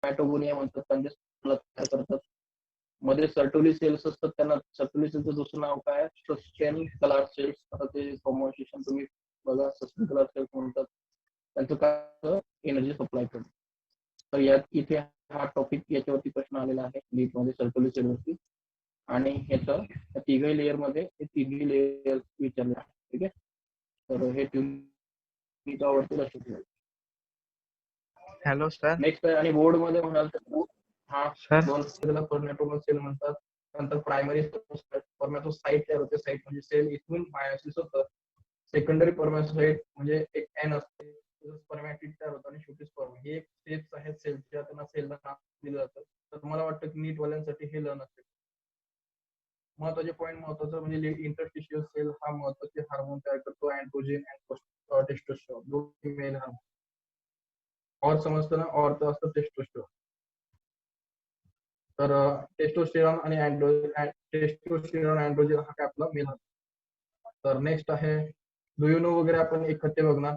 मायटोगोनिया म्हणतात, त्यांचे तयार करतात. मध्ये सर्टोली सेल्स असतात, त्यांना सर्टोली सेलचं दुसरं नाव काय आहे, सस्टेन कलर सेल्स. आता ते फॉर्म्युलेशन तुम्ही बघा, सस्टेन कलर सेल्स म्हणतात. त्यांचं काय एनर्जी सप्लाय करतात. तर यात इथे हा टॉपिक याच्यावरती प्रश्न आलेला आहे नीट मध्ये, सर्टोली सेलवरती. आणि ह्याचं तिघही लेअर मध्ये हे तिघही लेअर विचारले आहे. ठीक आहे, तर हे तुम्ही त्यावरती लक्ष ठेवा. Hello sir. नेक्स्ट आणि बोर्ड मध्ये म्हणाल तर हा सर दोन सेलला कोऑर्डिनेटोमल सेल म्हणतात. नंतर प्रायमरी स्पर्मॅटोसाइट तयार होते. साइट म्हणजे सेल, इथून मायोसिस होतं. सेकंडरी स्पर्मॅटोसाइट म्हणजे एक एन असते, स्पर्मॅटिड तयार होतं आणि शेवटी स्पर्म. हे एक स्टेप्स आहेत सेलच्या, त्यांना सेलला नाव दिलं जातं. तर मला वाटतं की नीट वाल्यांसाठी हे लर्न असेल. महत्वाचे पॉईंट, महत्वाचं म्हणजे इंटरस्टिशियल सेल हा महत्वाचे हार्मोन तयार करतो, अँड्रोजन अँड टेस्टोस्टेरॉन, दोन्ही मेल हार्मोन. और समजतं ना, और तर असतं टेस्टोस्टेरॉन. तर टेस्टोस्टेरॉन आणि टेस्टोस्टेरॉन अँड्रोजन हा काय आपला मेल हार्मोन. तर नेक्स्ट आहे डू यू नो वगैरे, आपण इकट्ठे बघणार.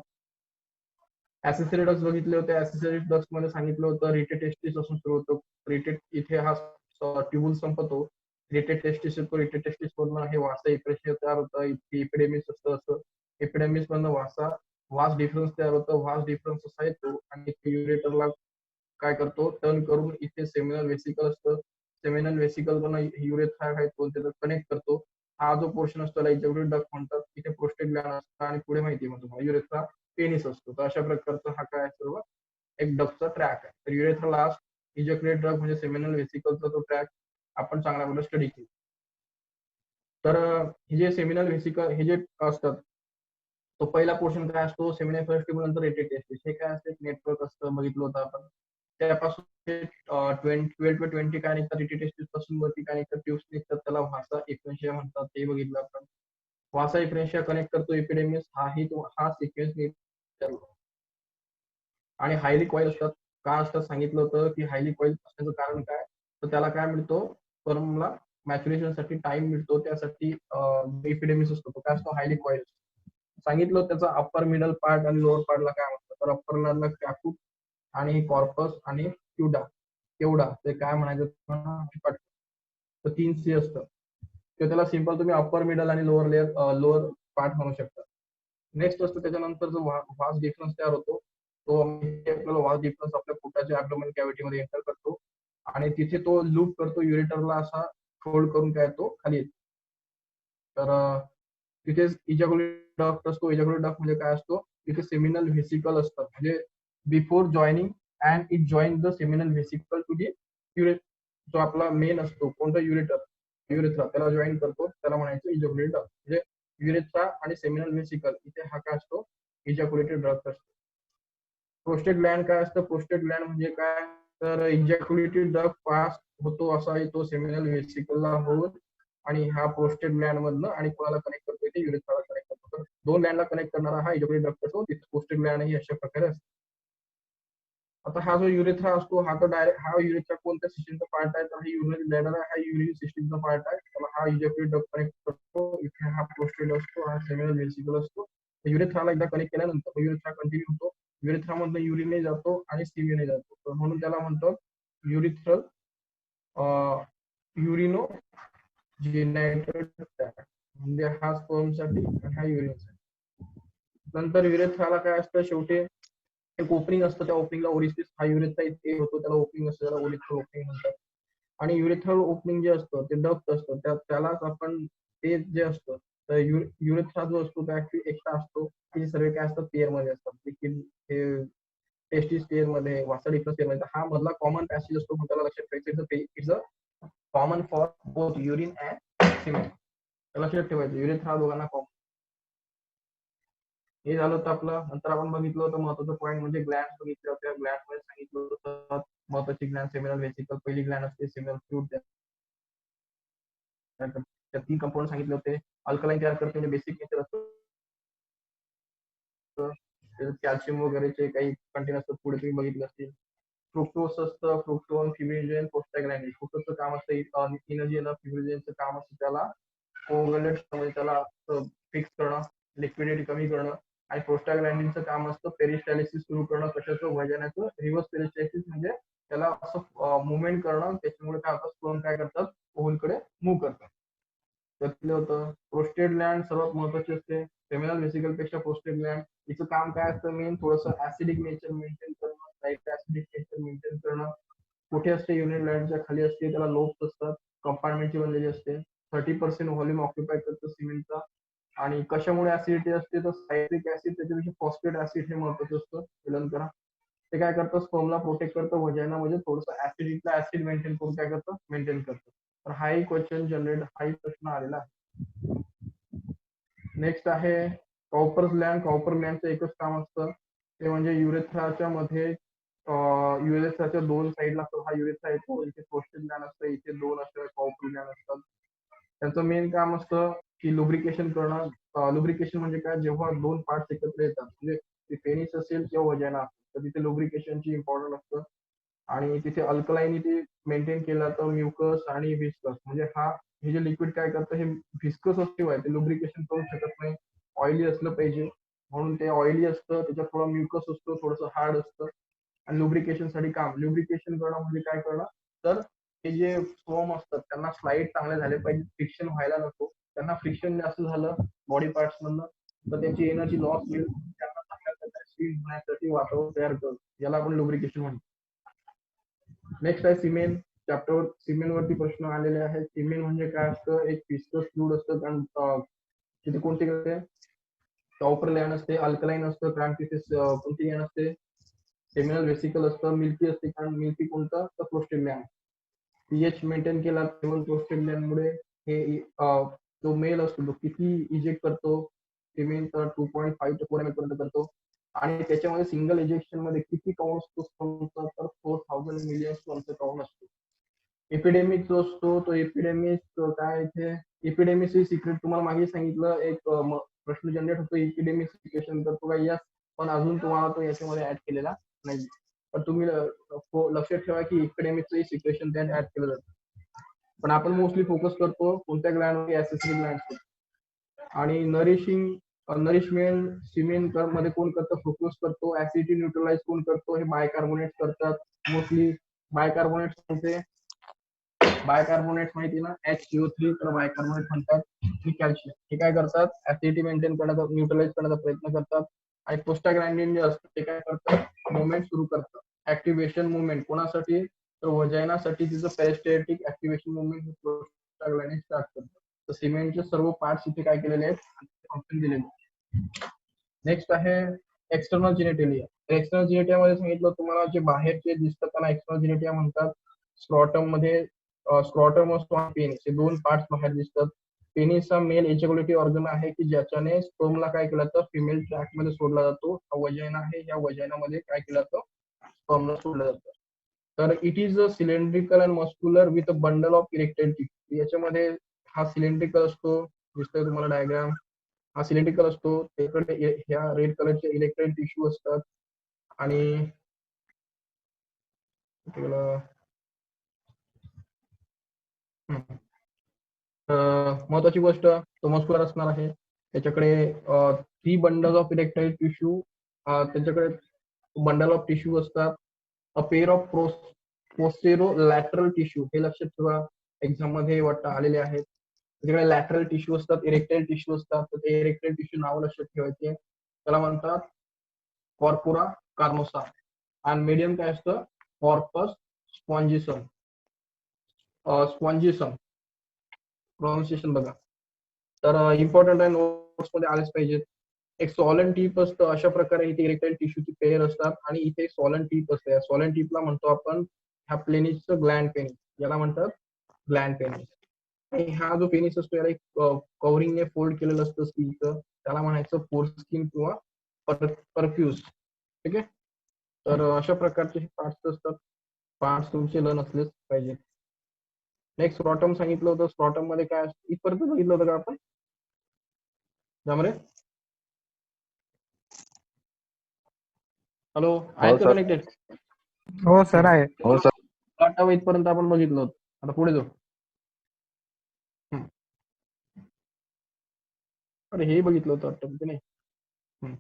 ऍसेसरी डक्स बघितले होते. ऍसेसरी डक्स मध्ये सांगितलं होतं रिटेड टेस्टिस असून सुरू होतो. रिटेड इथे हा ट्यूबुल संपतो. रिटेड टेस्टिस येतो. रिटेड टेस्टिस मधून हे वासा इप्रेशिया तयार होतं. इथे एपिडेमिस असतं. असं एपिडेमिस मधनं वास डिफरन्स तयार होतं. वास डिफरन्स असा येतो आणि युरेटरला काय करतो, टर्न करून इथे सेमिनल वेसिकल असतं. सेमिनल वेसिकल पण युरेथ्रा आहे तो त्याला कनेक्ट करतो. हा जो पोर्शन असतो त्याला इजेक्टिव्ह डक्ट म्हणतात. इथे प्रोस्टेट ग्लॅंड असतं आणि पुढे माहिती आहे तुम्हाला युरेथ्रा पेनिस असतो. तर अशा प्रकारचा हा काय सर्व एक डक्टचा ट्रॅक आहे. तर युरेथ्रा लास्ट, इजेक्युलेट डक्ट म्हणजे सेमिनल वेसिकलचा तो ट्रॅक आपण चांगल्या प्रकारे स्टडी केला. तर हे जे सेमिनल वेसिकल हे जे असतात, तो पहिला पोर्शन काय असतो, सेमिनल फर्स्ट ट्यूब नंतर रिटेड टेस्टिस. हे काय असते, नेटवर्क असतं, बघितलं होतं आपण. त्यापासून 12 to 20 काय निघतात, रिटेड टेस्टिस पासून वरती काय निघतात, ट्यूब्स निघतात, त्याला व्हासा इफ्रेन्शिया म्हणतात. ते बघितलं आपण. वासा इफ्रेन्शिया कनेक्ट करतो एपिडेमिस, हा सिक्वेन्स. आणि हायली कॉईल असतात. का असतात सांगितलं होतं की हायली कॉईल असण्याचं कारण काय, तर त्याला काय मिळतो, स्पर्मला मॅच्युरेशन साठी टाइम मिळतो. त्यासाठी एपिडेमिस असतो, तो काय असतो, हायली कॉईल. सांगितलं त्याचा अप्पर मिडल पार्ट आणि लोअर पार्टला काय म्हणतात, तर अप्परला कॅफूट आणि कॉर्पस आणि केवढा ते काय म्हणायचं, तर 3 सी असतं. तर त्याला सिंपल तुम्ही अप्पर मिडल आणि लोअर पार्ट म्हणू शकता. नेक्स्ट असतं त्याच्यानंतर जो वास डिफरन्स तयार होतो, तो आपल्याला वास डिफरन्स आपल्या पोटाच्या ॲब्डोमेन कॅव्हिटीमध्ये एंटर करतो आणि तिथे तो लूप करतो युरेटरला असा फोल्ड करून काय तो खाली येतो. तर तिथेच इजॅक्युलेट डक्ट असतो. इजॅक्युलेट डक्ट म्हणजे काय असतो, तिथे सेमिनल व्हेसिकल असतं. म्हणजे before joining and it join the seminal vesicle to the urethra. जो आपला मेन असतो कोणता युरेथ्रा त्याला जॉईन करतो, त्याला म्हणायचं इजॅक्युलेट डक्ट. म्हणजे युरेथ्रा आणि सेमिनल व्हेसिकल इथे हा काय असतो, इजॅक्युलेटेड डक्ट असतो. प्रोस्टेट ग्लॅंड काय असतं, प्रोस्टेट ग्लॅंड म्हणजे काय, तर इजॅक्युलेटेड डक्ट पास होतो असा तो सेमिनल व्हेसिकलला होऊन आणि हा प्रोस्टेट ग्लॅंड मधनं आणि कोणाला कनेक्ट करतो, इथे युरेथ्राला कनेक्ट करतो. तर 2 ग्लॅंडला कनेक्ट करणारा हा इजॅक्युलेटेड डक्ट असतो. तिथे प्रोस्टेट ग्लॅंड ही अशा प्रकारे असतो. आता हा जो युरेथ्रा असतो, हा तर डायरेक्ट हा युरेथ्रा कोणत्या सिस्टीमचा पार्ट आहे, तर हा युरिनरी ब्लॅडर आहे, हा युरिनरी सिस्टीमचा पार्ट आहे. त्याला हा इजॅक्युलेटेड डक्ट कनेक्ट करतो. इथे हा प्रोस्टेट असतो, हा सेमिनल व्हेसिकल असतो. युरेथ्राला एकदा कनेक्ट केल्यानंतर युरेथ्रा कंटिन्यू होतो. युरेथ्रामधनं युरिनने जातो आणि स्टिमीने जातो. तर म्हणून त्याला म्हणतो युरिथ्रल युरिनो जेनेटेड ट्रॅक्ट. म्हणजे हा स्पर्मसाठी आणि हा युरिनसाठी. नंतर युरेथ्राला काय असतं, शेवटी एक ओपनिंग असतं. त्या ओपनिंगला ओरिफिस, हा युरेथ्रा इथे होतो, त्याला ओपनिंग असतं, त्याला ओरिथ्रल ओपनिंग म्हणतात. आणि युरेथ्रल ओपनिंग जे असतं ते डक्ट असतं, त्यालाच आपण ते जे असतं, तर युरेथ्रा जो असतो तो ऍक्च्युली एकटा असतो. ते सर्व काय असतात, पेअर मध्ये असतात. देखील हे टेस्टिस पेअर मध्ये, वासा डिफरन्स पेअर मध्ये. हा मधला कॉमन पॅसेज असतो, पण त्याला लक्षात ठेवायचं, it's a common for both urine and semen. त्याला लक्षात ठेवायचं, युरेथ्रा दोघांना कॉमन. हे झालं होतं आपलं. नंतर आपण बघितलं होतं महत्वाचं पॉईंट म्हणजे ग्लॅंड बघितले होते. ग्लॅंड मध्ये सांगितलं होतं महत्वाची ग्लॅंड सेमिनल व्हेसिकल, पहिली ग्लॅंड असते सेमिनल फ्लूइड. त्या 3 कंपाऊंड सांगितले होते. अल्कलाइन तयार करते म्हणजे बेसिक नेचर असतं, कॅल्शियम वगैरेचे काही कंटेन असतात, पुढे तुम्ही बघितलं असतील. फ्रुक्टोज असतं, फ्रुक्टोन, फिब्रिनोजेन, प्रोस्टाग्लॅंडिन. फ्रुक्टोजचं काम असतं एनर्जी, फिब्रिनोजेनचं काम असतं त्याला कोव्हॅलेंट म्हणजे त्याला फिक्स करणं, लिक्विडिटी कमी करणं. आणि प्रोस्टाग्लॅंडिनचं काम असतं पेरिस्टॅलिसिस सुरू करणं, कशाचं, वजनाचं. रिव्हर्स पेरिस्टॅलिसिस म्हणजे त्याला असं मुवमेंट करणं, त्याच्यामुळे काय होतं स्पर्म काय करतात ओव्हलकडे मूव्ह करतात. त्यातलं होतं प्रोस्टेट ग्लॅन्ड सर्वात महत्वाची असते. फेमिनल व्हेसिकल पेक्षा प्रोस्टेट ग्लॅन्ड हिचं काम काय असतं मेन थोडंसं ऍसिडिक नेचर मेंटेन करणं, लाईट ऍसिडिक नेचर मेंटेन करणं. कुठे असते युनिट ग्लॅन्डच्या खाली असते, त्याला लोब्स असतात, कंपार्टमेंटची बनलेली असते. 30% व्हॉल्यूम ऑक्युपाय करतं सिमेंटचा. आणि कशामुळे ऍसिडिटी असते तर सायट्रिक ऍसिड त्याच्यापेक्षा फॉस्फेट ऍसिड हे महत्वाचं असतं. विलन करा. ते काय करतं स्पर्मला प्रोटेक्ट करतं, वजायना म्हणजे थोडंसं ऍसिडिकला ऍसिड मेंटेन करून काय करतं मेंटेन करतं. तर हाही क्वेश्चन जनरेट हाही प्रश्न आलेला आहे. नेक्स्ट आहे कॉपर ग्लॅन्ड. कॉपर ग्लॅन्डचं एकच काम असतं ते म्हणजे युरेथ्राच्या मध्ये युरेथ्राच्या 2 साईडला हा युरेथ्रा येतो, इथे प्रोस्टेट ग्लॅन्ड असतं, इथे 2 असतात कॉपर ग्लॅन्ड असतात. त्यांचं मेन काम असतं की लुब्रिकेशन करणं. लुब्रिकेशन म्हणजे काय, जेव्हा 2 पार्ट्स एकत्र येतात म्हणजे ते पेनिस असेल किंवा वजायना असेल तर तिथे लुब्रिकेशनची इम्पॉर्टंट असतं. आणि तिथे अल्कलाइनिटी मेंटेन केला तर म्युकस आणि व्हिस्कस म्हणजे हे जे लिक्विड काय करतं हे व्हिस्कस असल्याशिवाय ते लुब्रिकेशन करू शकत नाही. ऑइली असलं पाहिजे म्हणून ते ऑइली असतं, त्याच्यात थोडा म्युकस असतो, थोडंसं हार्ड असतं. आणि लुब्रिकेशन साठी काम लुब्रिकेशन करणं म्हणजे काय करणं तर हे जे स्पर्म असतात त्यांना स्लाइड चांगले झाले पाहिजे, फ्रिक्शन व्हायला नको. त्यांना फ्रिक्शन जास्त झालं बॉडी पार्ट्स मधनं तर त्यांची एनर्जी लॉस होईल, त्यांना चांगल्या प्रकारे स्विम होण्यासाठी वातावरण तयार करतो, याला आपण लुब्रिकेशन म्हणतो. नेक्स्ट आहे सिमेन. चॅप्टर सिमेन वरती प्रश्न आलेले आहेत. सिमेन म्हणजे काय असतं, एक विस्कस फ्लूइड असतं. कारण तिथे कोणते करते कॉपर लॅन असते, अल्कलाइन असतं, कारण तिथे कोणती लॅन असते सेमिनल वेसिकल असतं, मिल्की असते. कारण मिल्की कोणतं तर प्रोस्टेट लॅन. पीएच मेंटेन केला केवळ प्रोस्टेट लॅन मुळे हे जो मेल असतो तो किती इजेक्ट करतो सिमेन तर 2.5 to 4 ml पर्यंत करतो. आणि त्याच्यामध्ये सिंगल इंजेक्शन मध्ये किती काउंट असतो तर 4000 मिलियन स्पर्मचा काउंट असतो. एपिडेमिक जो असतो तो एपिडेमिक काय इथे एपिडेमिक सिक्रेट तुम्हाला मागे सांगितलं एक प्रश्न जनरेट होतो एपिडेमिक सिच्युएशन तर तो काही यस, पण अजून तुम्हाला तो याच्यामध्ये ऍड केलेला नाही. पण तुम्ही लक्षात ठेवा की एपिडेमिकचं सिच्युएशन त्यात ऍड केलं जातं. पण आपण मोस्टली फोकस करतो कोणत्या ग्लॅन्डवर ऍसेसरी ग्लॅन्ड. आणि नरिशमेंट सिमेंट मध्ये कोण करतं फोकस करतो, ऍसिडिटी न्यूट्रलाइज कोण करतो हे बायकार्बोनेट करतात मोस्टली. बायकार्बोनेट म्हणजे बायकार्बोनेट माहिती ना HCO3 तर बायकार्बोनेट म्हणतात. आणि कॅल्शियम हे काय करतात ऍसिडिटी मेंटेन करण्याचा न्यूट्रलाइज करण्याचा प्रयत्न करतात. आणि प्रोस्टाग्लॅन्डिन जे असतं ते काय करतात मुवमेंट सुरू करतात. ऍक्टिव्हेशन मुवमेंट कोणासाठी तर वजायनासाठी तिचं पेरिस्टॅल्टिक ऍक्टिव्हेशन मुवमेंट प्रोस्टाग्लॅन्डिन स्टार्ट करतात. तर सिमेंटचे सर्व पार्ट्स इथे काय केलेले आहेत फंक्शन दिलेले. नेक्स्ट आहे एक्सटर्नल जिनेटेलिया. एक्सटर्नल जिनेटिया मध्ये सांगितलं तुम्हाला जे बाहेरचे दिसतात त्याला एक्सटर्नल जिनेटिया म्हणतात. स्क्रॉटम मध्ये स्क्रॉटम असतो आणि पेनिस हे 2 पार्ट्स बाहेर दिसतात. पेनिस हा मेल एजॅक्युलेटिव्ह ऑर्गन आहे की ज्याच्याने स्पर्मला काय केलं जातं फिमेल ट्रॅक मध्ये सोडला जातो. हा वजायना आहे, या वजायनामध्ये काय केलं जातं स्पर्मला सोडलं जातं. तर it is a cylindrical and muscular with a bundle of erected tissue. याच्यामध्ये हा सिलेंड्रिकल असतो, दिसतोय तुम्हाला डायग्राम. हा सिलेंड्रिकल असतो, त्याकडे ह्या रेड कलरचे इलेक्ट्रेड टिश्यू असतात. आणि महत्वाची गोष्ट तो मस्क्युलर असणार आहे. त्याच्याकडे 3 बंडल ऑफ इरेक्टाईल टिश्यू, त्याच्याकडे बंडल ऑफ टिश्यू असतात. A pair of posterolateral tissue हे लक्षात ठेवा, एक्झाम मध्ये वाटतं आलेले आहेत. त्याच्याकडे लॅटरल टिश्यू असतात, इरेक्टाईल टिश्यू असतात. तर ते इरेक्टाईल टिश्यू नाव लक्षात ठेवायचे, त्याला म्हणतात कॉर्पोरा कार्नोसा. आणि मीडियम काय असतं कॉर्पस स्पॉन्जिसम. स्पॉन्जिसम प्रोनाउन्सिएशन बघा. तर इम्पॉर्टंट आहे, नोट्स मध्ये आलेच पाहिजेत. एक सॉलन टीप असतं, अशा प्रकारे इथे इरेक्टाईल टिश्यूची पेअर असतात. आणि इथे सॉलन टीप असते, सॉलन टीपला म्हणतो आपण ह्या पेनिसचं ग्लॅन्ड पेनिस, याला म्हणतात ग्लॅन्ड पेनिस. आणि हा जो पेनिस असतो याला एक कव्हरिंगने फोल्ड केलेलं असतं स्किनचं, त्याला म्हणायचं फोरस्किन किंवा परफ्यूज. ठीक आहे. तर अशा प्रकारचे हे पार्ट्स असतात, पार्ट्स तुमचे लर्न असलेच पाहिजे. नेक्स्ट स्क्रॉटम सांगितलं होतं, स्क्रॉटम मध्ये काय असतं इथपर्यंत बघितलं होतं का आपण त्यामध्ये. हॅलो आहेत का कनेक्टेड? हो सर आहे. हो सर. स्क्रॉटम इथपर्यंत आपण बघितलं होतं, आता पुढे जाऊ. अरे हे बघितलं होतं वाटतं की नाही.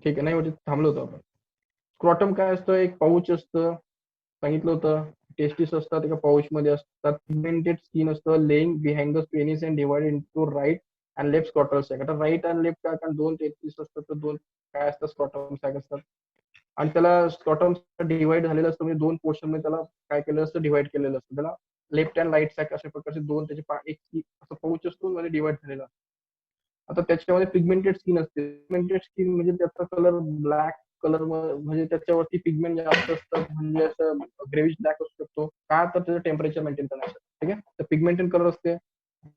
ठीक आहे, नाही म्हणजे थांबलो होतो आपण. स्क्रॉटम काय असतं एक पाऊच असतं, सांगितलं होतं टेस्टिस असतात एका पाऊच मध्ये असतात. पिगमेंटेड स्किन असतं lying behind the penis and divide into right and left scrotal sac. आता राईट अँड लेफ्ट काय कारण दोन टेस्टिस असतात तर दोन काय असतात स्कॉटल सॅक असतात. आणि त्याला स्कॉटम डिवाइड झालेलं असतं म्हणजे दोन पोर्शन मध्ये त्याला काय केलेलं असतं डिवाइड केलेलं असतं. त्याला लेफ्ट अँड राईट सॅक अशा प्रकारचे दोन त्याचे एक असं पाऊच असतो म्हणजे डिवाइड झालेला. आता त्याच्यामध्ये पिगमेंटेड स्किन असते. पिगमेंटेड स्किन म्हणजे त्याचा कलर ब्लॅक कलर म्हणजे त्याच्यावरती पिगमेंट जास्त असतात म्हणजे असं ग्रेविश ब्लॅक असू शकतो का तर त्याचं टेम्परेचर मेंटेन करण्यासाठी. ठीक आहे. तर पिगमेंटेड कलर असते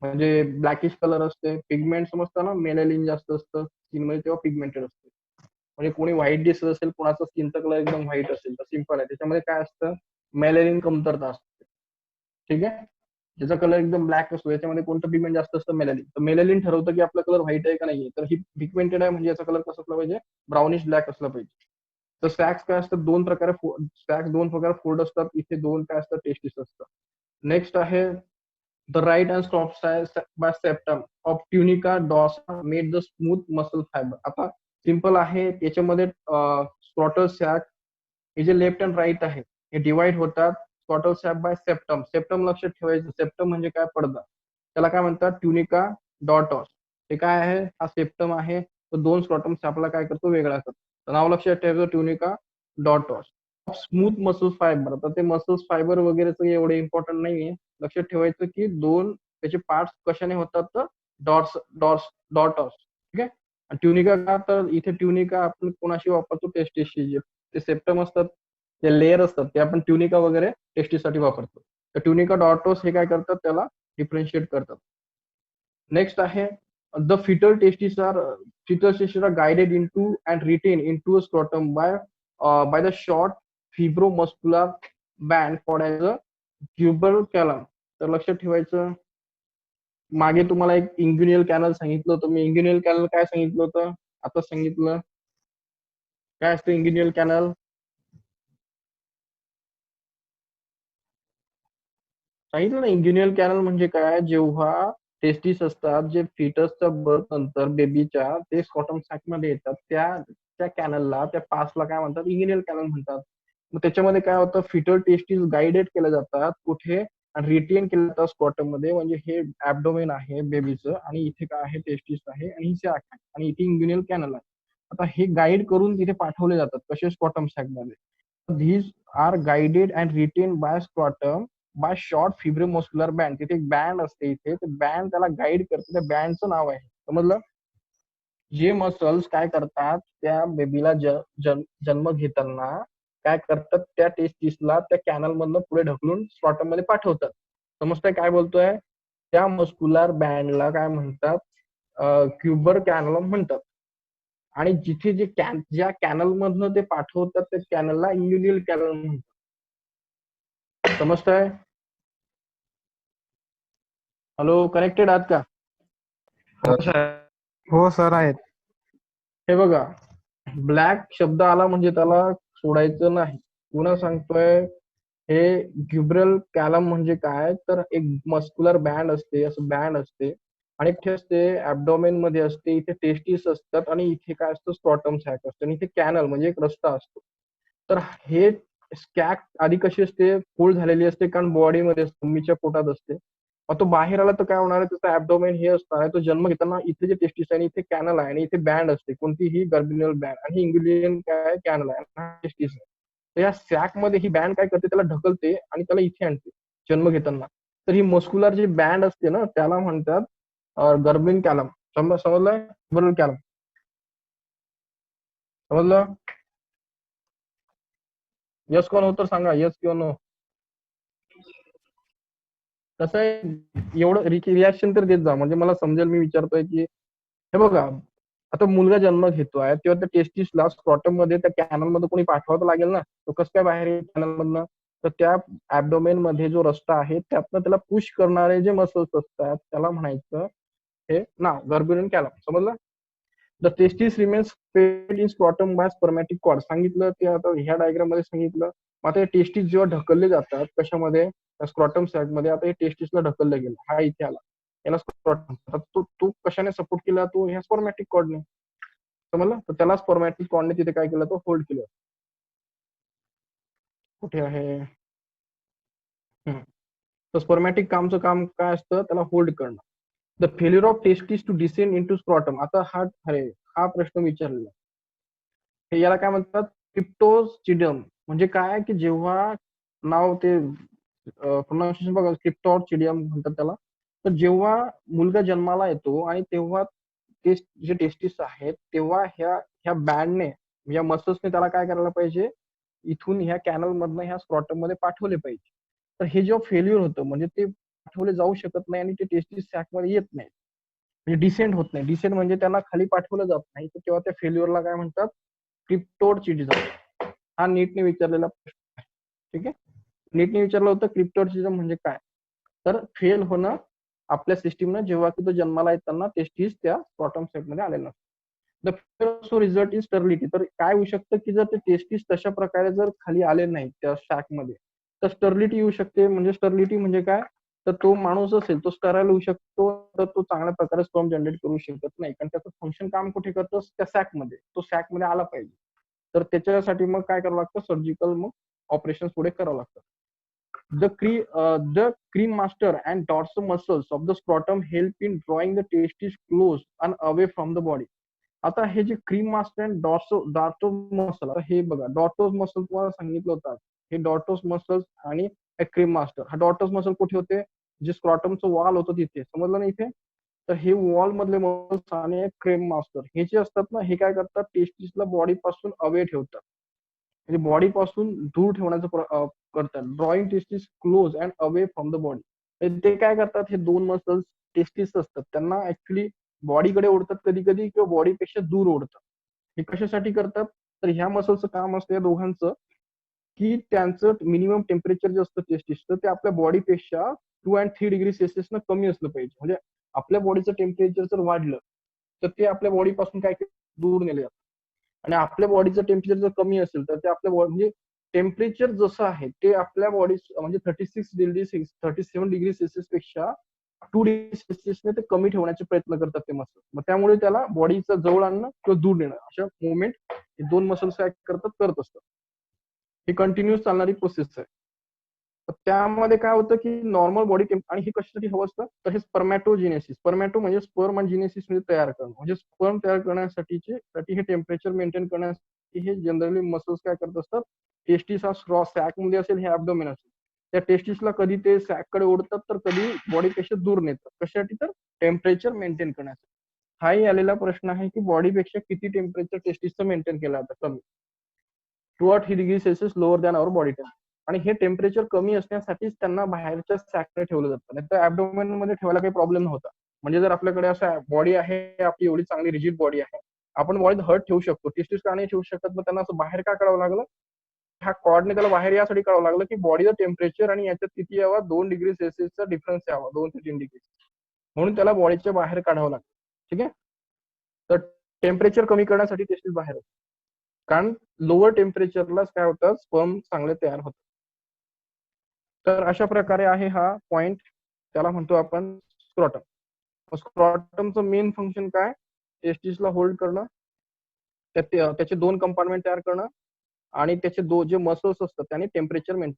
म्हणजे ब्लॅकिश कलर असते. पिगमेंट समजतं ना मेलॅनिन जास्त असतं स्किनमध्ये तेव्हा पिगमेंटेड असते. म्हणजे कोणी व्हाईट दिसत असेल कोणाचा स्किनचा कलर एकदम व्हाईट असेल तर सिंपल आहे त्याच्यामध्ये काय असतं मेलॅनिन कमतरता असते. ठीक आहे. ज्याचा कलर एकदम ब्लॅक असतो याच्यामध्ये कोणतं पिगमेंट जास्त असतं मेलॅनिन. तर मेलॅनिन ठरवतं की आपला कलर व्हाईट आहे का नाहीये. तर ही पिगमेंटेड आहे म्हणजे याचा कलर कसा असला पाहिजे ब्राउनिश ब्लॅक असला पाहिजे. तर सॅक्स काय असतात दोन प्रकारे सॅक्स दोन प्रकारे फोल्ड असतात. इथे दोन काय असतात टेस्टिस असतात. नेक्स्ट आहे the right and stop by septum of tunica dartos made the smooth muscle fibre. आता सिंपल आहे याच्यामध्ये स्क्रॉटल सॅक हे जे लेफ्ट अँड राईट आहे हे डिवाइड होतात स्कॉटल सॅक बाय सेप्टम. सेप्टम लक्षात ठेवायचं. सेप्टम म्हणजे काय पडदा त्याला काय म्हणतात ट्युनिका डॉटॉस. हे काय आहे हा सेप्टम आहे तो दोन स्क्रॉटम सॅपला काय करतो वेगळा करतो. तर नाव लक्षात ठेवायचं tunica dartos. Smooth muscle fibre. आता ते मसल्स फायबर वगैरेचं एवढे इम्पॉर्टंट नाहीये. लक्षात ठेवायचं की दोन त्याचे पार्ट्स कशाने होतात तर डॉट्स डॉट्स डॉटॉस. ठीक आहे. ट्युनिका का तर इथे ट्युनिका आपण कोणाशी वापरतो टेस्टिसशी जे सेप्टम असतात ते लेअर असतात ते आपण ट्युनिका वगैरे टेस्टिससाठी वापरतो. तर ट्युनिका डॉटोस हे काय करतात त्याला डिफरन्शिएट करतात. नेक्स्ट आहे the fetal testes are guided into and retained into a scrotum by the short fibromuscular band called as a tuberculum. तर लक्षात ठेवायचं मागे तुम्हाला एक इंग्युनियल कॅनल सांगितलं होतं मी. इंग्युनियल कॅनल काय सांगितलं होतं आता सांगितलं काय असतं इंग्युनियल कॅनल सांगितलं ना. इंग्युनियल कॅनल म्हणजे काय जेव्हा टेस्टिस असतात जे फिटसच्या बर्थ नंतर बेबीच्या ते स्कॉटम सॅक मध्ये येतात त्या त्या कॅनलला त्या पासला काय म्हणतात इंग्युनियल कॅनल म्हणतात. मग त्याच्यामध्ये काय होतं फिटल टेस्टिस गाइडेड केले जातात कुठे आणि रिटेन केले जातात स्कॉटम मध्ये म्हणजे हे ऍबडोमेन आहे बेबीचं आणि इथे काय आहे टेस्टिस आहे आणि सॅक आहे आणि इथे इंग्युनियल कॅनल आहे. आता हे गाईड करून तिथे पाठवले जातात कसे स्कॉटम सॅक मध्ये. These are guided and retained by scrotum by short fibromuscular band. तिथे एक बँड असते इथे ते बँड त्याला गाईड करते त्या बँडचं नाव आहे समजलं. जे मसल्स काय करतात त्या बेबीला जन्म घेताना काय करतात त्या टेस्टिसला त्या कॅनल मधनं पुढे ढकलून स्कॉटम मध्ये पाठवतात. समजतंय काय बोलतोय. त्या मस्क्युलर बँडला काय म्हणतात क्युबर कॅनल म्हणतात. आणि जिथे जे ज्या कॅनल मधनं ते पाठवतात त्या कॅनलला इंग्युनियल कॅनल म्हणतात. समजतंय. हॅलो कनेक्टेड आहात का. हो सर. हो सर आहेत. हे बघा ब्लॅक शब्द आला म्हणजे त्याला सोडायचं नाही. पुन्हा सांगतोय हे ग्युब्रल कॅलम म्हणजे काय तर एक मस्क्युलर बँड असते असं बँड असते आणि इथे असते ऍबडोमेन मध्ये असते इथे टेस्टिस असतात आणि इथे काय असतं स्क्रॉटम सॅक असतं आणि इथे कॅनल म्हणजे एक रस्ता असतो. तर हे स्कॅक आधी कशी असते फोल्ड झालेली असते कारण बॉडीमध्ये असते मम्मीच्या पोटात असते. मग तो बाहेर आला तर काय होणार आहे त्याचा ऍबडोमेन हे असणार आहे तो जन्म घेताना इथे जे टेस्टिस आहे आणि इथे कॅनल आहे आणि इथे बँड असते कोणतीही गर्बिनल बँड आणि इंग्युलियन काय कॅनल आहे टेस्टिस आहे. तर या सॅक मध्ये ही बँड काय करते त्याला ढकलते आणि त्याला इथे आणते जन्म घेताना. तर ही मस्क्युलर जी बँड असते ना त्याला म्हणतात गर्बिन कॅलम. समजलं गर्बिनल कॅलम समजलं. यस कोण होतं सांगा यस किंवा नो. कसं आहे एवढं रिॲक्शन तर देत जा म्हणजे मला समजेल मी विचारतोय की हे बघा आता मुलगा जन्म घेतोय तेव्हा त्या टेस्टिसला स्क्रॉटम मध्ये त्या कॅनल मध्ये कोणी पाठवावं लागेल ना. तो कसं काय बाहेर येईल कॅनल मधनं तर त्या ऍबडोमेन मध्ये जो रस्ता आहे त्यातनं त्याला पुश करणारे जे मसल्स असतात त्याला म्हणायचं हे नाव गर्बिनल कॅलम. समजलं. The testis remains paid in scrotum by spermatic cord सांगितलं ते आता ह्या डायग्राम मध्ये सांगितलं. मग आता हे टेस्टिस जेव्हा ढकलले जातात कशामध्ये स्क्रॉटम सॅक मध्ये आता हे टेस्टिसला ढकललं गेलं हा इथे आला याला स्क्रॉटम तो कशाने सपोर्ट केला तो ह्या स्पर्मॅटिक कॉर्डने. समजलं. तर त्याला स्पर्मॅटिक कॉर्डने तिथे काय केलं तो होल्ड केलं. कुठे आहे तर स्पर्मॅटिक कामचं काम काय असतं, त्याला होल्ड करणं. The failure of testis to descend into scrotum. आता हा प्रश्न विचारलेला. हे याला काय म्हणतात, क्रिप्टोचिडियम. म्हणजे काय की जेव्हा नाव ते प्रोनाऊन्सिएशन बघा, क्रिप्टोचिडियम म्हणतात त्याला. तर जेव्हा मुलगा जन्माला येतो आणि तेव्हा ते जे टेस्टिस आहेत, तेव्हा ह्या ह्या बँडने, या मसल्सने त्याला काय करायला पाहिजे, इथून ह्या कॅनल मधनं ह्या स्क्रॉटम मध्ये पाठवले पाहिजे. तर हे जेव्हा फेल्युअर होतं, म्हणजे ते पाठवले जाऊ शकत नाही आणि ते टेस्टिस सॅक मध्ये येत नाही, म्हणजे डिसेंड होत नाही. डिसेंड म्हणजे त्यांना खाली पाठवलं जात नाही, तर तेव्हा त्या फेल्युअरला काय म्हणतात, क्रिप्टोचिडिझम. हा नीटने विचारलेला प्रश्न आहे. ठीक आहे. नीटने विचारलं होतं क्रिप्टोचिडिझम म्हणजे काय. तर फेल होणं आपल्या सिस्टीमनं, जेव्हा की तो जन्माला येताना टेस्टिस त्या स्क्रॉटम सेट मध्ये आलेला नसतो. The result is sterility. तर काय होऊ शकतं की जर ते टेस्टिस तशा प्रकारे जर खाली आले नाही त्या सॅक मध्ये, तर स्टर्लिटी येऊ शकते. म्हणजे स्टर्लिटी म्हणजे काय, तर तो माणूस असेल तो स्टराईल होऊ शकतो, तर तो चांगल्या प्रकारे स्पर्म जनरेट करू शकत नाही, कारण त्याचं फंक्शन काम कुठे करतं, त्या सॅक मध्ये. तो सॅक मध्ये आला पाहिजे. तर त्याच्यासाठी मग काय करावं लागतं, सर्जिकल मग ऑपरेशन पुढे करावं लागतं. The cream master and dorsal muscles of the scrotum help in drawing the testes close and away from the body. आता हे जे क्रीम मास्टर अँड डॉर्टो मसल, हे बघा, डॉर्टोस मसल तुम्हाला सांगितलं होतं, हे डॉर्टोस मसल्स आणि क्रीम मास्टर. हा डॉर्टोस मसल कुठे होते, जे स्क्रॉटमचं वॉल होतं तिथे, समजलं ना इथे. तर हे वॉल मधले मसल्स आणि क्रीम मास्टर हे जे असतात ना, हे काय करतात, टेस्टिसला बॉडी पासून अवे ठेवतात, म्हणजे बॉडी पासून दूर ठेवण्याचं करतात. Drawing testis close and away from the body. ते काय करतात, हे दोन मसल्स टेस्टिस असतात, त्यांना ऍक्च्युली बॉडीकडे ओढतात कधी कधी, किंवा बॉडीपेक्षा दूर ओढतात. हे कशासाठी करतात, तर ह्या मसल्सचं काम असतं या दोघांचं, की त्यांचं मिनिमम टेम्परेचर जे असतं टेस्टिसचं, ते आपल्या बॉडीपेक्षा 2 and 3 डिग्री सेल्सिअस कमी असलं पाहिजे. म्हणजे आपल्या बॉडीचं टेम्परेचर जर वाढलं, तर ते आपल्या बॉडीपासून काय दूर नेले जातात. आणि आपल्या बॉडीचं टेम्परेचर जर कमी असेल, तर ते आपल्या बॉडी, म्हणजे टेम्परेचर जसं आहे ते आपल्या बॉडी, म्हणजे 37 डिग्री सेल्सिअस पेक्षा 2 डिग्री सेल्सिअसने ते कमी ठेवण्याचे प्रयत्न करतात ते मसल. मग त्यामुळे त्याला बॉडीचं जवळ आणणं किंवा दूर नेणं, अशा मुवमेंट हे दोन मसल्स काय करत असतात. ही कंटिन्युअस चालणारी प्रोसेस आहे. तर त्यामध्ये काय होतं की नॉर्मल बॉडी आणि हे कशासाठी हवं असतं, तर हे स्पर्मॅटोजिनेसिस. स्पर्मॅटो म्हणजे स्पर्म आणि जिनेसिस म्हणजे तयार करणं, म्हणजे स्पर्म तयार करण्यासाठी हे टेम्परेचर मेंटेन करण्यासाठी हे जनरली मसल्स काय करत असतात, टेस्टिस हा सॅक मध्ये असेल, हे ऍब्डोमेन असेल, त्या टेस्टिसला कधी ते सॅक कडे ओढतात, तर कधी बॉडीपेक्षा दूर नेतात. कशासाठी, तर टेम्परेचर मेंटेन करण्यासाठी. हाही आलेला प्रश्न आहे की बॉडीपेक्षा किती टेम्परेचर टेस्टिसचं मेंटेन केलं जातं, कमी. 2 or 3 degree Celsius lower than our body temperature. आणि हे टेम्परेचर कमी असण्यासाठीच त्यांना बाहेरच्या सॅककडे ठेवलं जातं, नाही तर ऍब्डोमेन मध्ये ठेवायला काही प्रॉब्लेम नव्हता. म्हणजे जर आपल्याकडे असं बॉडी आहे, आपली एवढी चांगली रिजिड बॉडी आहे, आपण बॉडीत हर्ट ठेवू शकतो, टेस्टिस का नाही ठेवू शकत, मग त्यांना असं बाहेर का काढावं लागलं, ह्या कॉर्डने त्याला बाहेर यासाठी काढावं लागलं की बॉडीचं टेम्परेचर आणि याच्यात किती यावा, 2 डिग्री सेल्सिअसचा डिफरन्स यावा, 2 ते 3 डिग्री, म्हणून त्याला बॉडीच्या बाहेर काढावं लागतं. ठीक आहे. तर टेम्परेचर कमी करण्यासाठी टेस्टिस बाहेर असतात, कारण लोअर टेम्परेचरलाच काय होतं, स्पर्म चांगले तयार होतात. तर अशा प्रकारे आहे हा पॉइंट, त्याला म्हणतो आपण स्क्रॉटम. स्क्रॉटमचं मेन फंक्शन काय, टेस्टिसला होल्ड करणं, त्याचे 2 कंपार्टमेंट तयार करणं, आणि त्याचे जे मसल्स असतात त्याने टेम्परेचर मेंटेन.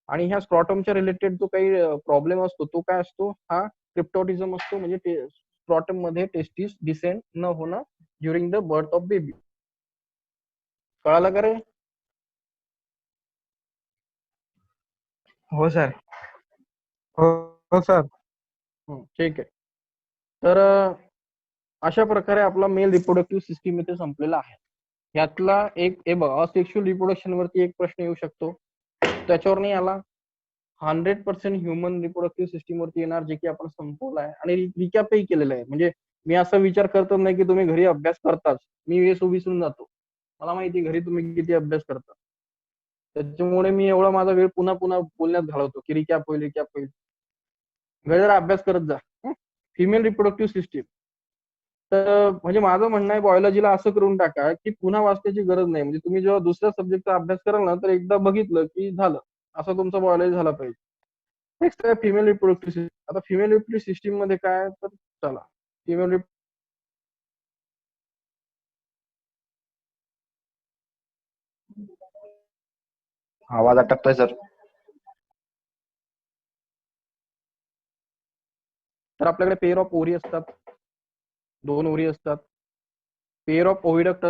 आणि ह्या स्क्रॉटमच्या रिलेटेड जो काही प्रॉब्लेम असतो, तो काय असतो, हा क्रिप्टोटिझम असतो. म्हणजे स्क्रॉटम मध्ये टेस्टिस डिसेंड न होणं during the birth of baby. कळालं का रे? हो सर. हो हो सर. ठीक आहे. तर अशा प्रकारे आपला मेल रिप्रोडक्टिव्ह सिस्टीम इथे संपलेला आहे. यातला एक असेक्शुअल रिप्रोडक्शन वरती एक प्रश्न येऊ शकतो, त्याच्यावर नाही आला. 100% ह्युमन रिप्रोडक्टिव्ह सिस्टीम वरती येणार, जे की आपण संपवलं आहे आणि रिकॅपही केलेलं आहे. म्हणजे मी असा विचार करतो नाही की तुम्ही घरी अभ्यास करताच, मी विसरून जातो. मला माहिती घरी तुम्ही किती अभ्यास करता, त्याच्यामुळे मी एवढा माझा वेळ पुन्हा पुन्हा बोलण्यात घालवतो की रिकॅप होईल. घरी जरा अभ्यास करत जा. Female reproductive system. तर म्हणजे माझं म्हणणं आहे, बायोलॉजीला असं करून टाका की पुन्हा वाचण्याची गरज नाही. म्हणजे तुम्ही जेव्हा दुसऱ्या सब्जेक्टचा अभ्यास कराल ना, तर एकदा बघितलं की झालं, असं तुमचा बायोलॉजी झाला पाहिजे. नेक्स्ट आहे फिमेल रिप्रोडक्टिव्ह सिस्टीम. आता फिमेल रिप्रोडक्टिव्ह सिस्टीम मध्ये काय, तर चला फिमेल आवाज अटकतोय सर. तर आपल्याकडे पेअर ऑफ ओरी असतात, 2 ओरी असतात. पेअर ऑफ ओव्हिडक्ट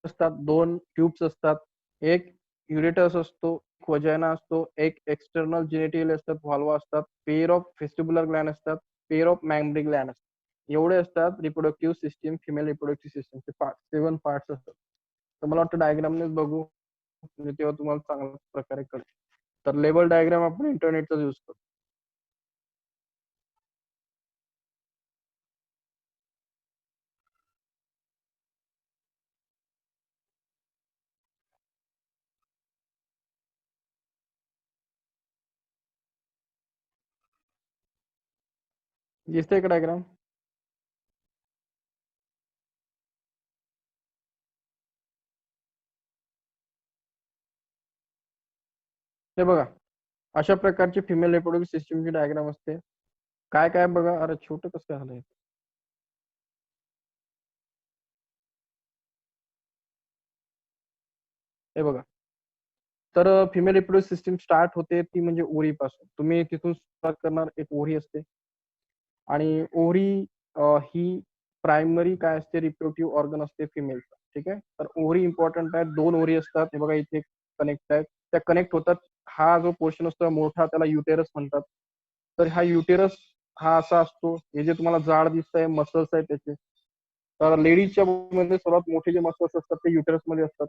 असतात, 2 ट्यूब्स असतात. एक युरेटस असतो, एक वजायना असतो, एक एक्सटर्नल जेनिटल असतात, व्हॉल्वा असतात. पेअर ऑफ फेस्टिब्युलर ग्लॅन्ड असतात, पेअर ऑफ मॅमरी ग्लॅन्ड असतात. एवढे असतात रिप्रोडक्टिव्ह सिस्टीम, फिमेल रिप्रोडक्टिव्ह सिस्टीमचे पार्ट, 7 पार्ट्स असतात. तर मला वाटतं डायग्रामनेच बघू, म्हणजे तेव्हा तुम्हाला चांगल्या प्रकारे कळेल. तर लेबल डायग्राम आपण इंटरनेटचा यूज करतो. दिसतंय का डायग्राम? हे बघा, अशा प्रकारची फिमेल रिप्रोडक्टिव्ह सिस्टीमची डायग्राम असते. काय काय बघा, अरे छोटं कसं झालंय. हे बघा, तर फिमेल रिप्रोडक्टिव्ह सिस्टीम स्टार्ट होते ती म्हणजे ओरीपासून. तुम्ही तिथून स्टार्ट करणार, एक ओरी असते आणि ओरी ही प्रायमरी काय असते, रिप्रोडक्टिव्ह ऑर्गन असते फिमेलचा. ठीक आहे, तर ओरी इम्पॉर्टंट आहे. 2 ओरी असतात, हे बघा इथे कनेक्ट आहेत, त्या कनेक्ट होतात. हा जो पोर्शन असतो मोठा त्याला युटेरस म्हणतात. तर हा युटेरस हा असा असतो, हे जे तुम्हाला जाड दिसतंय मसल्स आहेत त्याचे. तर लेडीजच्या मध्ये सर्वात मोठे जे मसल्स असतात ते युटेरस मध्ये असतात.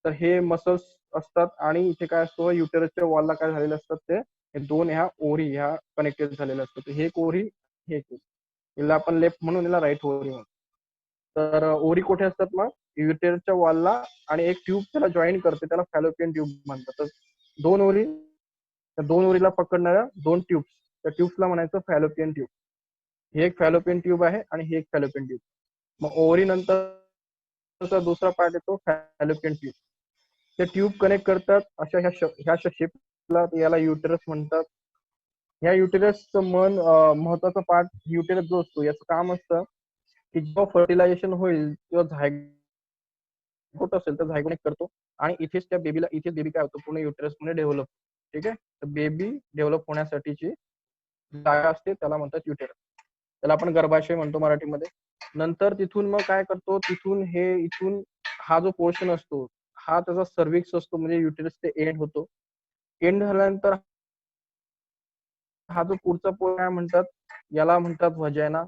तर हे मसल्स असतात आणि इथे काय असतो, युटेरसच्या वॉलला काय झालेले असतात ते हे 2 ह्या ओरी ह्या कनेक्टेड झालेल्या असतात. हे एक ओरी, हे एक ओरी. याला आपण लेफ्ट म्हणून, याला राईट ओरी म्हणून. तर ओरी कुठे असतात मग, युटेरसच्या वॉलला, आणि एक ट्यूब त्याला जॉईन करते, त्याला फॅलोपियन ट्यूब म्हणतात. तर 2 ओरी, त्या 2 ओरीला पकडणाऱ्या 2 ट्यूब्स, त्या ट्यूब्सला म्हणायचं फॅलोपियन ट्यूब. हे एक फॅलोपियन ट्यूब आहे आणि हे एक फॅलोपियन ट्यूब. मग ओव्हरी नंतर दुसरा पार्ट येतो फॅलोपियन ट्यूब. ते ट्यूब कनेक्ट करतात अशा ह्या शेपला, याला युटेरस म्हणतात. या युटेरसचं महत्वाचा पार्ट युटेरस जो असतो, याचं काम असतं की जेव्हा फर्टिलायझेशन होईल किंवा झायगोट असेल तर झायगोट करतो आणि इथेच त्या बेबीला, इथेच बेबी काय होतो, पूर्ण युटेरस मध्ये डेव्हलप. ठीक आहे, तर बेबी डेव्हलप होण्यासाठीची जागा असते त्याला म्हणतात युटेरस. त्याला आपण गर्भाशय म्हणतो मराठीमध्ये. नंतर तिथून मग काय करतो, तिथून इथून हा जो पोर्शन असतो हा त्याचा सर्व्हिक्स असतो, म्हणजे युटेरस ते एंड होतो. एंड झाल्यानंतर हा जो पुढचा पोर्शन काय म्हणतात, याला म्हणतात व्हजायना.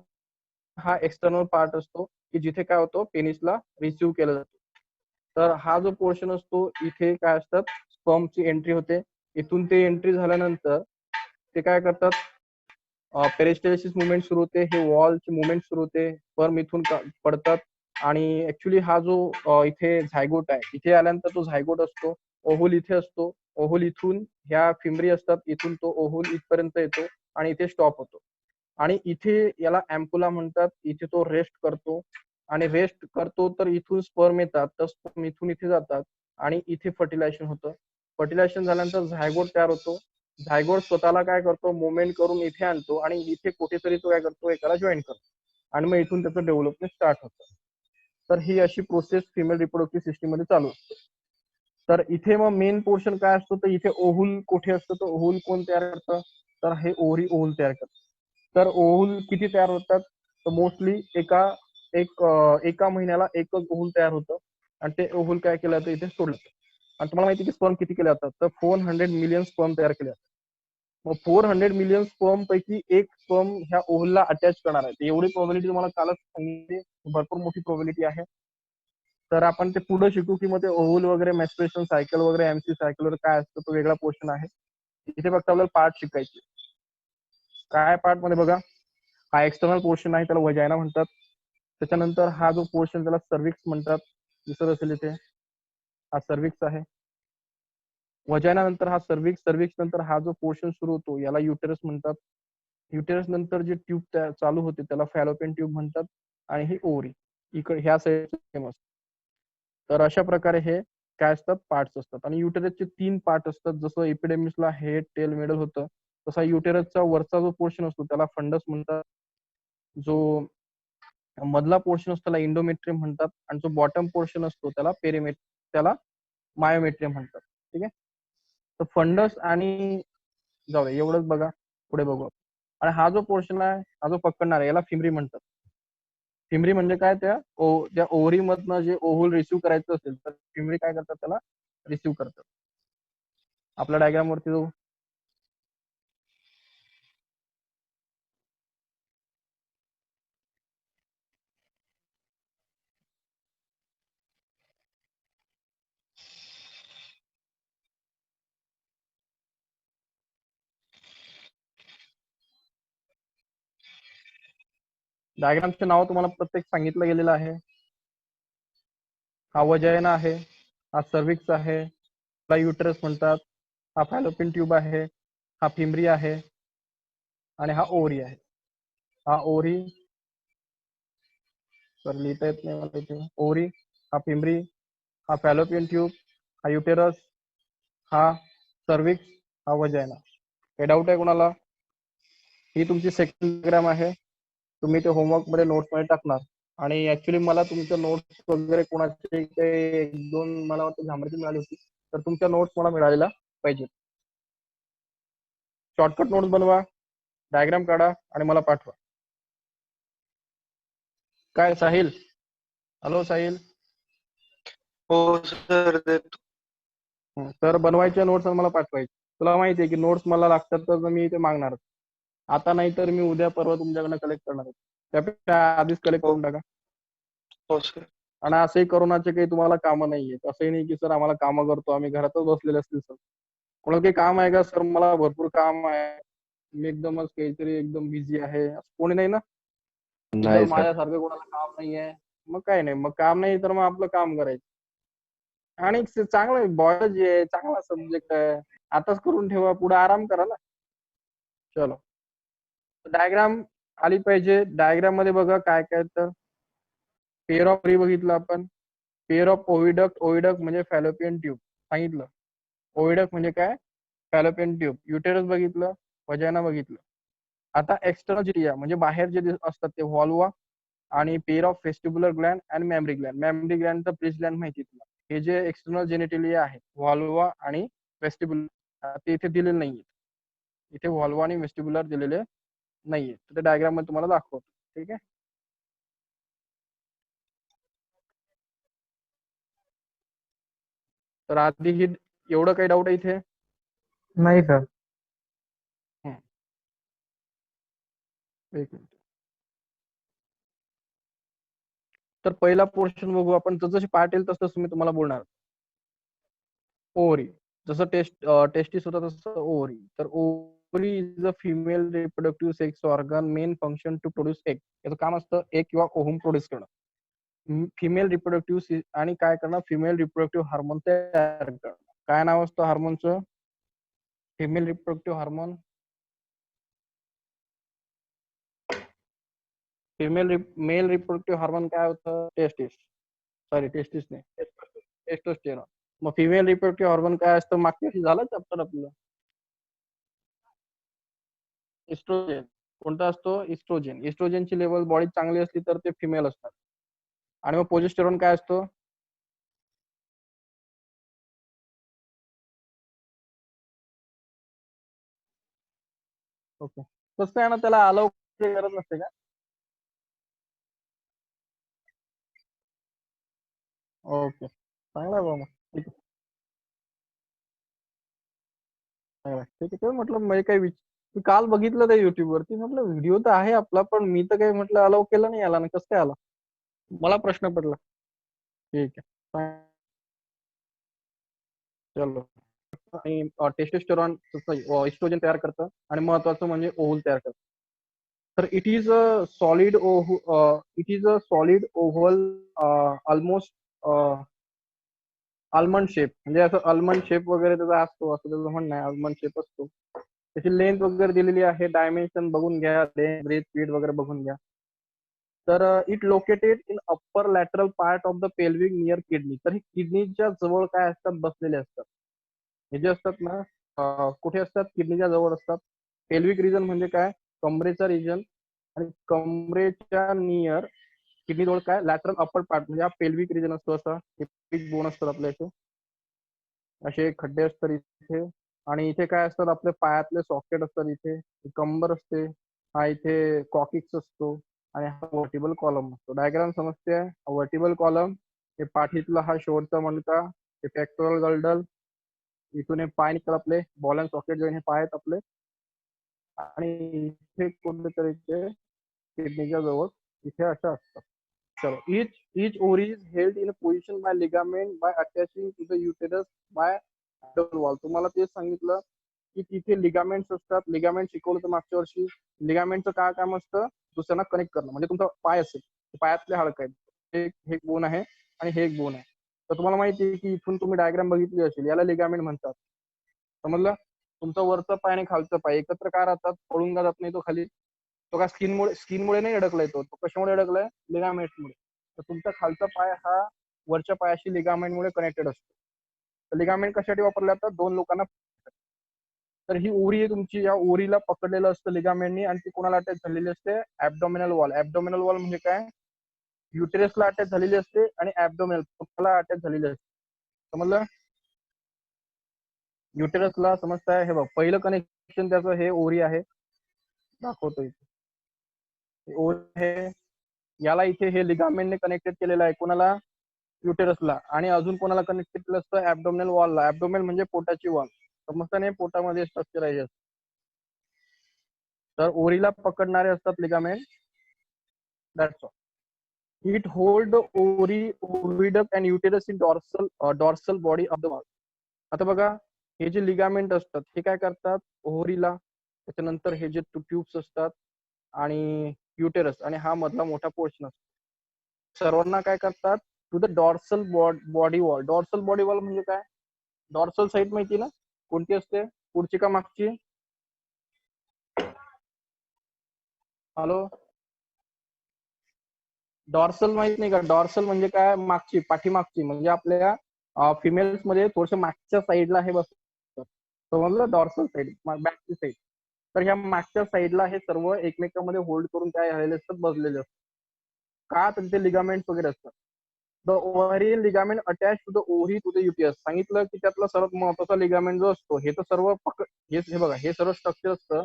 हा एक्सटर्नल पार्ट असतो की जिथे काय होतो, पेनिसला रिसिव्ह केलं जातो. तर हा जो पोर्शन असतो इथे काय असतात, स्पर्मची एंट्री होते. इथून ते एंट्री झाल्यानंतर ते काय करतात, पेरिस्टेलिसिस मुवमेंट सुरू होते, हे वॉलची मुवमेंट सुरू होते, स्पर्म इथून पडतात. आणि ऍक्च्युली हा जो इथे झायगोट आहे, इथे आल्यानंतर तो झायगोट असतो, ओव्हल इथे असतो. ओव्हल इथून ह्या फिमरी असतात, इथून तो ओव्हल इथपर्यंत येतो आणि इथे स्टॉप होतो. आणि इथे याला अँपुला म्हणतात. इथे तो रेस्ट करतो आणि रेस्ट करतो, तर इथून स्पर्म येतात, तर स्पर्म इथून इथे जातात आणि इथे फर्टिलायझेशन होतं. फर्टिलायझेशन झाल्यानंतर झायगोट तयार होतो. झायगोट स्वतःला काय करतो, मुवमेंट करून इथे आणतो आणि इथे कुठेतरी तो काय करतो, एकाला जॉईन करतो आणि मग इथून त्याचं डेव्हलपमेंट स्टार्ट होतं. तर ही अशी प्रोसेस फिमेल रिप्रोडक्टिव्ह सिस्टीम मध्ये चालू असते. तर इथे मग मेन पोर्शन काय असतो, तर इथे ओव्हल कुठे असतं, तर ओव्हल कोण तयार करतं, तर हे ओव्हरी ओव्हल तयार करतं. तर ओव्हल किती तयार होतात, तर मोस्टली एका महिन्याला एकच ओव्हल तयार होतं आणि ते ओव्हल काय केलं जातं, इथे सोडलं जातं. आणि तुम्हाला माहिती की स्पर्म किती केले जातात, तर 400 मिलियन स्पर्म तयार केले जातात. मग 400 मिलियन स्पर्म पैकी एक स्पर्म ह्या ओव्हलला अटॅच करणार आहे. एवढी प्रोबॅबिलिटी तुम्हाला कालच सांगितली, भरपूर मोठी प्रोबॅबिलिटी आहे. तर आपण ते पुढे शिकू की मग ते ओव्हल वगैरे, मेस्ट्रेशन सायकल वगैरे, एमसी सायकल वगैरे काय असतं, तो वेगळा पोर्शन आहे. इथे फक्त आपल्याला पार्ट शिकायचे. काय पार्ट मध्ये बघा, हा एक्सटर्नल पोर्शन आहे, त्याला वजायना म्हणतात. त्याच्यानंतर हा जो पोर्शन त्याला सर्व्हिक्स म्हणतात, दिसत असेल इथे, हा सर्व्हिक्स आहे. वजायना नंतर हा सर्व्हिक्स, सर्व्हिक्स नंतर हा जो पोर्शन सुरू होतो याला युटेरस म्हणतात. युटेरस नंतर जे ट्यूब चालू होते त्याला फॅलोपियन ट्यूब म्हणतात. आणि ही ओव्हरी इकडे ह्या साईड सेम असते. तर अशा प्रकारे हे काय असतात, पार्ट्स असतात. आणि युटेरसचे 3 पार्ट असतात. जसं एपिडेमिसला हेड, टेल, मिडल होतं, तसा युटेरसचा वरचा जो पोर्शन असतो त्याला फंडस म्हणतात. जो मधला पोर्शन असतो त्याला इंडोमेट्रियम म्हणतात आणि जो बॉटम पोर्शन असतो त्याला त्याला मायोमेट्रियम म्हणतात. ठीक आहे, तर फंडस आणि जाऊ एवढंच बघा, पुढे बघू. आणि हा जो पोर्शन आहे, हा जो पकडणार आहे, याला फिमरी म्हणतात. फिमरी म्हणजे काय, त्या ओव्हरी मधनं जे ओव्हल रिसिव्ह करायचं असेल तर फिमरी काय करतात, त्याला रिसिव्ह करतात. आपल्या डायग्राम वरती जाऊ. डायग्रामचे नाव तुम्हाला प्रत्येक सांगितलं गेलेलं आहे. हा वजायना आहे, हा सर्विक्स आहे, हा युटरस म्हणतात, हा फॅलोपियन ट्यूब आहे, हा फिमरी आहे आणि हा ओव्हरी आहे. हा ओव्हरी, तर लिहिता येत नाही मला इथे. ओव्हरी, हा फिमरी, हा फॅलोपियन ट्यूब, हा युटेरस, हा सर्विक्स, हा वजायना. काही डाऊट आहे कोणाला? ही तुमची सेकंड डायग्राम आहे. तुम्ही ते होमवर्क मध्ये नोट्स मध्ये टाकणार. आणि ऍक्च्युली मला तुमच्या नोट्स वगैरे कोणाचे काही 1-2 मला वाटतं झांबरची मिळाली होती, तर तुमच्या नोट्स मला मिळालेल्या पाहिजेत. शॉर्टकट नोट्स बनवा, डायग्राम काढा आणि मला पाठवा. काय साहिल? हॅलो साहिल. हो सर, देतो. तर बनवायच्या नोट्स मला पाठवायचे. तुला माहिती आहे की नोट्स मला लागतात तर मी ते मागणार. आता नाही तर मी उद्या परवा तुमच्याकडनं कलेक्ट करणार. त्यापेक्षा आधीच कलेक्ट करून टाका. हो सर. आणि असंही कोरोनाचे काही तुम्हाला कामं नाहीये. असंही नाही की सर आम्हाला कामं करतो आम्ही, घरातच बसलेले असतील सर. कोणाला काही काम आहे का? सर मला भरपूर काम आहे, मी एकदमच काहीतरी एकदम बिझी आहे, असं कोणी नाही ना? जर नाही सर. माझ्यासारखं कोणाला काम नाहीये, मग काय नाही, मग काम नाही तर मग आपलं काम करायचं. आणि चांगलं बायोलॉजी आहे, चांगला सब्जेक्ट आहे, आताच करून ठेवा, पुढे आराम करा ना. चलो, डायग्राम आली पाहिजे. डायग्राम मध्ये बघा काय काय, तर पेअर ऑफ बघितलं आपण, पेअर ऑफ ओव्हिडक्ट. ओव्हिडक्ट म्हणजे फॅलोपियन ट्यूब सांगितलं. ओव्हिडक्ट म्हणजे काय? Fallopian tube. युटेरस बघितलं, वजायना बघितलं. आता एक्सटर्नल जिटिया म्हणजे बाहेर जे असतात ते व्हॉल्वा आणि पेअर ऑफ वेस्टिब्युलर ग्लॅन्ड आणि मॅमरी ग्लॅन्ड. मॅमरी ग्लॅन्ड तर प्लीज ग्लॅन्ड माहिती तुला. हे जे एक्सटर्नल जेनेटिलिया आहे, व्हॉल्वा आणि वेस्टिब्युलर, ते इथे दिलेले नाहीये. इथे व्हॉल्वा आणि वेस्टिब्युलर दिलेले नाहीये. तर डायग्राम मध्ये तुम्हाला दाखवतो. ठीक आहे. तर आधी ही एवढं काही डाऊट आहे इथे? नाही सर. एक मिनिट. तर पहिला पोर्शन बघू आपण. जसं पार्ट येईल तसं मी तुम्हाला बोलणार. ओव्हरी, जसं टेस्टिस होता तसं ओव्हरी. तर ovary is a female reproductive sex organ, main function to produce egg. याचं काम असतं एग किंवा ओव्हम प्रोड्यूस करणं. फिमेल रिप्रोडक्टिव्ह आणि काय करणं, फिमेल रिप्रोडक्टिव्ह हार्मोन तयार करणं. काय नाव असतं हार्मोनचं? Female reproductive hormone. Male reproductive hormone काय होतं? टेस्टिस नाही, टेस्टोस्टेरॉन. मग फिमेल रिप्रोडक्टिव्ह हार्मोन काय असतं? मागच्या वर्षी झालं चॅप्टर आपलं. इस्ट्रोजेन. कोणता असतो? इस्ट्रोजेन. इस्ट्रोजेनची लेवल बॉडीत चांगली असली तर ते फिमेल असतात. आणि मग प्रोजेस्टेरॉन काय असतो? ओके, कसं आहे ना, त्याला अलाउ गरज नसते का? ओके, चांगला आहे बाबा. ठीक आहे, चांगला आहे. ठीक आहे. ते म्हटलं मी काही मी काल बघितलं त्या युट्यूब वरती, म्हटलं व्हिडिओ तर आहे आपला, पण मी तर काही म्हटलं अलाउ केलं नाही याला ना, कसं काय आला? मला प्रश्न पडला. ठीक आहे, चलो. आणि टेस्टोस्टेरॉन इस्ट्रोजन तयार करतं आणि महत्वाचं म्हणजे ओव्हल तयार करतं. तर it is a solid oval almost almond shape. म्हणजे असं आल्मंड शेप वगैरे त्याचा असतो, असं त्याचं म्हणणं आहे. आल्मंड शेप असतो. त्याची लेंथ वगैरे दिलेली आहे, डायमेन्शन बघून घ्या, ब्रेथ स्पीड वगैरे बघून घ्या. तर it located in upper lateral part of the pelvic near kidney. तर हे किडनीच्या जवळ काय असतात? बसलेले असतात. हे जे असतात ना, कुठे असतात? किडनीच्या जवळ असतात. पेल्विक रिजन म्हणजे काय? कमरेचा रिजन. आणि कमरेच्या नियर किडनी जवळ काय? लॅटरल अप्पर पार्ट म्हणजे हा पेल्विक रिजन असतो. असा बोन असतात आपल्या इथे, असे खड्डे असतात इथे. आणि इथे काय असतात आपले पायातले सॉकेट असतात, इथे कंबर असते, हा इथे कॉकिक्स असतो आणि हा व्हर्टिबल कॉलम असतो. डायग्राम समजते. व्हर्टिबल कॉलम हे पाठीतला हा शेवटचा मणका, हे पेक्टोरल गर्डल, इथून हे पाय निघतात आपले, बॉल अँड सॉकेट जॉईंट हे पाय आहेत आपले, आणि इथे कुठेतरी ते किडनीच्या जवळ इथे अशा असतात. चलो, each ovary is held in a position by ligament by attaching to the uterus by abdominal wall. तुम्हाला तेच सांगितलं की तिथे लिगामेंट्स असतात. लिगामेंट शिकवलं होतं मागच्या वर्षी. लिगामेंटचं काय काम असतं? दुसऱ्यांना कनेक्ट करणं. म्हणजे तुमचा पाय असेल, पायातले हाडकं आहेत, हे एक बोन आहे आणि हे एक बोन आहे. तर तुम्हाला माहिती आहे की इथून तुम्ही डायग्राम बघितली असेल, याला लिगामेंट म्हणतात. समजलं? तुमचा वरचा पाय आणि खालचा पाय एकत्र काय राहतात? पळून का जात नाही तो खाली? तो का स्किनमुळे नाही अडकलाय, तो कशामुळे अडकलाय? लिगामेंटमुळे. तर तुमचा खालचा पाय हा वरच्या पायाशी लिगामेंटमुळे कनेक्टेड असतो. तर लिगामेंट कशासाठी वापरले जातात? दोन लोकांना. तर ही ओरी आहे तुमची, या ओरीला पकडलेलं असतं लिगामेंटनी आणि ती कोणाला अटॅच झालेली असते? ऍब्डोमिनल वॉल. ऍब्डोमिनल वॉल म्हणजे काय? युटेरसला अटॅच झालेली असते आणि ऍब्डोमिनल पोटाला अटॅच झालेली असते. समजलं? युटेरसला समजताय? हे बघ, पहिलं कनेक्शन त्याचं हे ओरी आहे, दाखवतो इथे. ओरी आहे, याला इथे हे लिगामेंटने कनेक्टेड केलेलं आहे. कोणाला? युटेरसला. आणि अजून कोणाला कनेक्टेड केलं असतं? ऍब्डोमिनल वॉलला. ऍब्डोमिनल म्हणजे पोटाची वॉल. समजतं नाही? पोटामध्ये स्ट्रक्चर आहे. तर ओरीला पकडणारे असतात ligament. That's all. It hold the ovary, oviduct and uterus in dorsal body of the wall. आता बघा, हे जे लिगामेंट असतात हे काय करतात? ओव्हरीला, त्याच्यानंतर हे जे ट्यूब्स असतात आणि युटेरस आणि हा मधला मोठा पोर्शन असतो, सर्वांना काय करतात? To the dorsal body wall. Dorsal body wall म्हणजे काय? डॉर्सल साईड माहिती ना कोणती असते? पुढची का मागची? हॅलो, डॉर्सल माहित नाही का? डॉर्सल म्हणजे काय? मागची, पाठीमागची. म्हणजे आपल्या फिमेल्स मध्ये थोडस मागच्या साईडला हे बसतं. समजलं? डॉर्सल साईड, बॅकची साईड. तर ह्या मागच्या साईडला हे सर्व एकमेकांमध्ये होल्ड करून काय झालेले असतात? बसलेले असतात. का? त्यांचे लिगामेंट वगैरे असतात. The ovarian ligament attach to the ovary to the uterus. सांगितलं की त्यातला सर्वात महत्वाचा लिगामेंट जो असतो, हे तर सर्व हे बघा, हे सर्व स्ट्रक्चर असतं,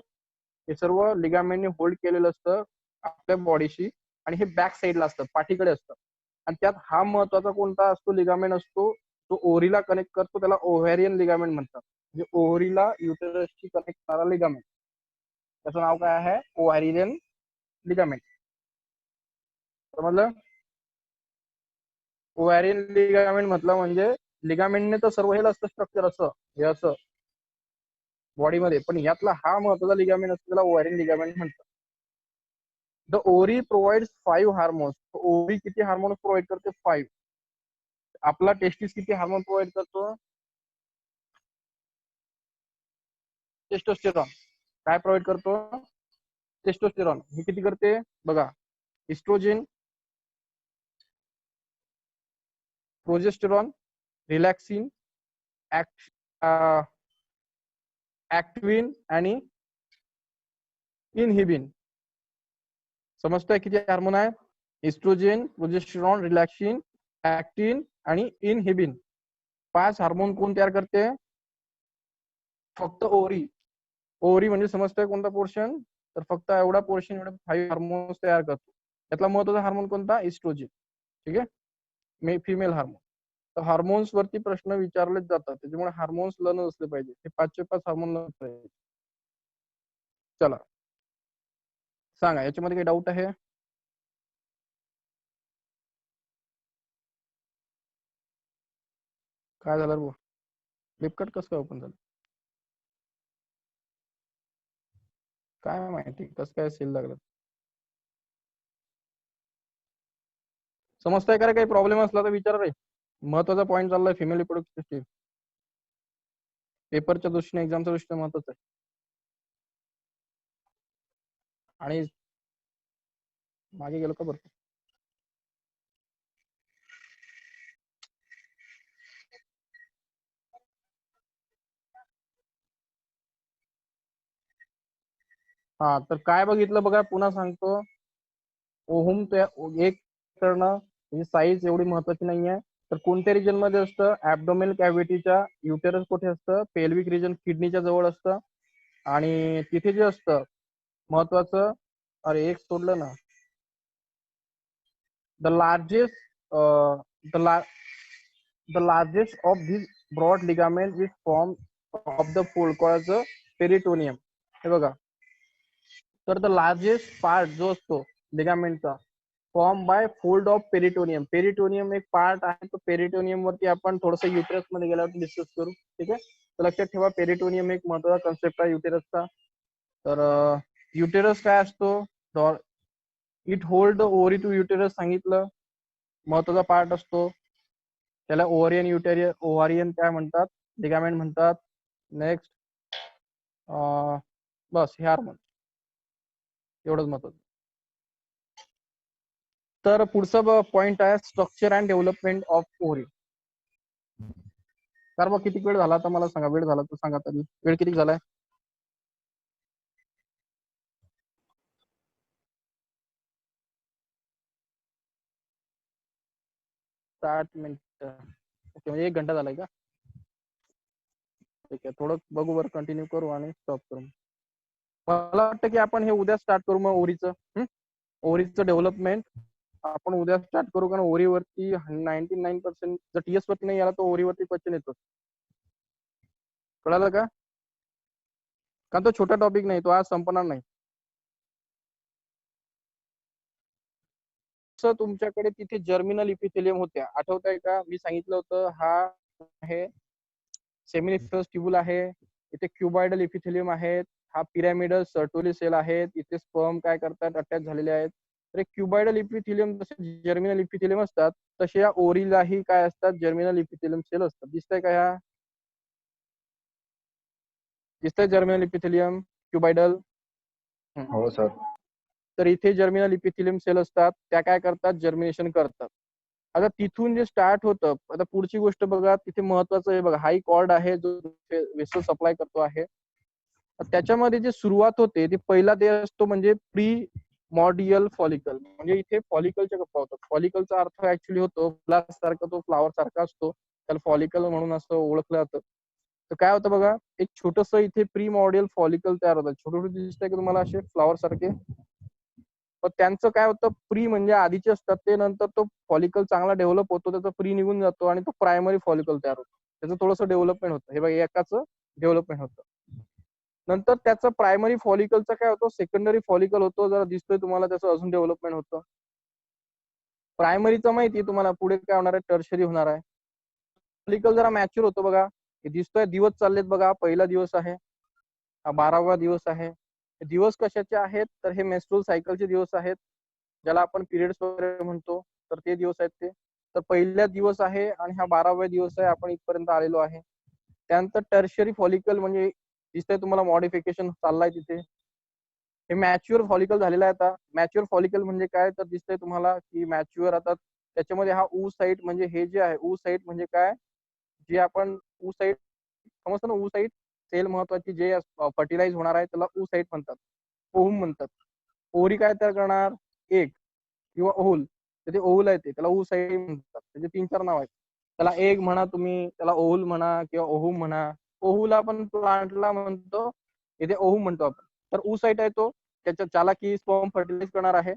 हे सर्व लिगामेंटने होल्ड केलेलं असतं आपल्या बॉडीशी, आणि हे बॅक साईडला असतं, पाठीकडे असतं. आणि त्यात हा महत्वाचा कोणता असतो? लिगामेंट असतो, तो ओव्हरीला कनेक्ट करतो, त्याला ओव्हॅरियन लिगामेंट म्हणतात. म्हणजे ओव्हरीला युटेरसशी कनेक्ट करणारा लिगामेंट, त्याचं नाव काय आहे? Ovarian ligament. समजलं? ओव्हॅरियन लिगामेंट म्हटलं म्हणजे लिगामेंटने तर सर्व हे असतं स्ट्रक्चर, असं हे असं बॉडीमध्ये, पण यातला हा महत्वाचा लिगामेंट असतो, त्याला ओव्हॅरियन लिगामेंट म्हणतात. The ovary provides 5 hormones. Ovary किती हार्मोन्स प्रोव्हाइड करते? 5. आपला टेस्टिस किती हार्मोन प्रोव्हाइड करतो? टेस्टोस्टेरॉन. काय प्रोव्हाइड करतो? टेस्टोस्टेरॉन. हे किती करते? बघा, इस्ट्रोजेन, प्रोजेस्टेरॉन, रिलॅक्सिन, ऍक्टिन आणि इनहिबिन. समजतंय किती हार्मोन आहे? इस्ट्रोजेन, प्रोजेस्टेरॉन, रिलॅक्सिन, ऍक्टिन आणि इनहिबिन. 5 हार्मोन कोण तयार करते? फक्त ओव्हरी. ओव्हरी म्हणजे समजतंय कोणता पोर्शन? तर फक्त एवढा पोर्शन, एवढे 5 हार्मोन्स तयार करतो. त्यातला महत्वाचा हार्मोन कोणता? इस्ट्रोजेन. ठीक आहे, फिमेल हार्मोन. तर हार्मोन्स वरती प्रश्न विचारलेच जातात, त्याच्यामुळे हार्मोन्स लर्न असले पाहिजे. हे 5चे 5 हार्मोन लर्न पाहिजे. चला सांगा, याच्यामध्ये काही डाऊट आहे? काय झालं रे? फ्लिपकार्ट कसं काय ओपन झालं? काय माहिती कसं काय सेल लागलं. समजतंय का? काही प्रॉब्लेम असला तर विचार रे. महत्वाचा पॉईंट चाललाय, फिमेल रिप्रोडक्टिव्ह सिस्टीम. पेपरच्या दृष्टीने, एक्झामच्या दृष्टीने महत्वाचं आहे. आणि मागे गेलो का बरं? हा, तर काय बघितलं बघा, पुन्हा सांगतो. ओहम एक करणं, ही साईज एवढी महत्वाची नाहीये. तर कोणत्या रिजन मध्ये असतं? ऍबडोमिनल कॅव्हिटीच्या युटेरस कुठे असतं? पेल्विक रिजन किडनीच्या जवळ असतं. आणि तिथे जे असतं महत्वाचं, अरे एक सोडलं ना, the largest of this broad ligament is form of the fold called peritoneum. हे बघा, तर द लार्जेस्ट पार्ट जो असतो लिगामेंटचा form by fold of peritoneum. Peritoneum एक पार्ट आहे, तो पेरिटोनियम वरती आपण थोडस युटेरस मध्ये गेल्यावर डिस्कस करू. ठीक आहे, तर लक्षात ठेवा पेरिटोनियम एक महत्वाचा कन्सेप्ट आहे युटेरसचा. तर युटेरस काय असतो? It hold the ovary to uterus सांगितलं, महत्वाचा पार्ट असतो. त्याला ओव्हारियन काय म्हणतात? लिगामेंट म्हणतात. नेक्स्ट बस हे हार्मोन, एवढंच महत्वाचं. तर पुढचा पॉइंट आहे structure and development of ovary. तर मग किती वेळ झाला आता मला सांगा, वेळ झाला तर सांगा तरी, वेळ किती झालाय? 60 मिनिट. ओके, म्हणजे 1 घंटा झालाय का? ठीक आहे, थोडं बघू बरं, कंटिन्यू करू आणि स्टॉप करू. मला वाटतं की आपण हे उद्या स्टार्ट करू मग ओव्हरीचं डेव्हलपमेंट आपण उद्या स्टार्ट करू, कारण ओव्हरीवरती 99% जर टीएस वरती नाही आला तर ओव्हरीवरती क्वेश्चन येतो. कळालं का? कारण तो छोटा टॉपिक नाही, तो आज संपणार नाही. तुमच्याकडे तिथे जर्मिनल इपिथेलियम होत्या, आठवत आहे का? मी सांगितलं होतं हा आहे सेमिनिफरस ट्यूबुल आहे, इथे क्युबायडल इपिथेलियम आहेत, हा पिरॅमिडल सर्टोली सेल आहेत, इथे स्पर्म काय करतात? अटॅच झालेले आहेत. तर क्युबायडल इपिथेलियम जसे जर्मिनल इपिथेलियम असतात तसे या ओरीलाही काय असतात? जर्मिनल इपिथेलियम सेल असतात. दिसतंय का? ह्या दिसतंय जर्मिनल इपिथेलियम क्युबायडल? हो सर. तर इथे जर्मिनल इपिथेलियम सेल असतात, त्या काय करतात? जर्मिनेशन करतात. आता तिथून जे स्टार्ट होतं, आता पुढची गोष्ट बघा, तिथे महत्वाचं आहे बघा, हाई कॉर्ड आहे जो वेसल सप्लाय करतो आहे. त्याच्यामध्ये जे सुरुवात होते ते पहिला ते असतो म्हणजे प्री मॉडियल फॉलिकल. म्हणजे इथे फॉलिकलच्या गप्पा होतात. फॉलिकलचा अर्थ ऍक्च्युली होतो फ्लावर सारखा, तो फ्लावर सारखा असतो, त्याला फॉलिकल म्हणून असं ओळखलं जातं. तर काय होतं बघा, एक छोटस इथे प्री मॉडियल फॉलिकल तयार होतं. छोटे छोटे दिसतंय की तुम्हाला असे फ्लावर सारखे? पण त्यांचं काय होतं, प्री म्हणजे आधीचे असतात ते, नंतर तो फॉलिकल चांगला डेव्हलप होतो, त्याचा प्री निघून जातो आणि तो प्रायमरी फॉलिकल तयार होतो. त्याचं थोडंसं डेव्हलपमेंट होतं. हे बघा, एकाचं डेव्हलपमेंट होतं. नंतर त्याचं प्रायमरी फॉलिकलचं काय होतं? सेकंडरी फॉलिकल होतो, जरा दिसतोय तुम्हाला, त्याचं अजून डेव्हलपमेंट होतं. प्रायमरीचं माहिती तुम्हाला पुढे काय होणार आहे? टर्शरी होणार आहे. फॉलिकल जरा मॅच्युअर होतो बघा, हे दिसतोय दिवस चाललेत बघा, पहिला दिवस आहे, हा 12वा दिवस आहे. दिवस कशाचे आहेत? तर हे मेन्स्ट्रुअल सायकलचे दिवस आहेत, ज्याला आपण पिरियड्स वगैरे म्हणतो. तर ते दिवस आहेत ते. तर पहिला दिवस आहे आणि हा 12वा दिवस आहे, आपण इथपर्यंत आलेलो आहे. त्यानंतर टर्शरी फॉलिकल म्हणजे दिसतंय तुम्हाला मॉडिफिकेशन चाललाय तिथे. हे मॅच्युअर फॉलिकल झालेलं आहे. आता मॅच्युअर फॉलिकल म्हणजे काय? तर दिसतंय तुम्हाला की मॅच्युअर आता त्याच्यामध्ये हा ऊ साईट, म्हणजे हे जे आहे ऊ साईट म्हणजे काय? जे आपण ऊ साईट समजतो ना, ऊ साईट सेल महत्वाची जे फर्टिलाइज होणार आहे त्याला ऊ साईट म्हणतात, ओहूम म्हणतात. ओरी काय तयार करणार? एक किंवा ओहुल. तर ते ओहुल आहे, ते त्याला ऊ साईट म्हणतात. त्याचे 3-4 नाव आहेत. त्याला एग म्हणा तुम्ही, त्याला ओहुल म्हणा किंवा ओहूम म्हणा. ओहुल आपण प्लांटला म्हणतो, इथे ओहूम म्हणतो आपण. तर ऊ साईट आहे तो, त्याला की स्पर्म फर्टिलाइज करणार आहे.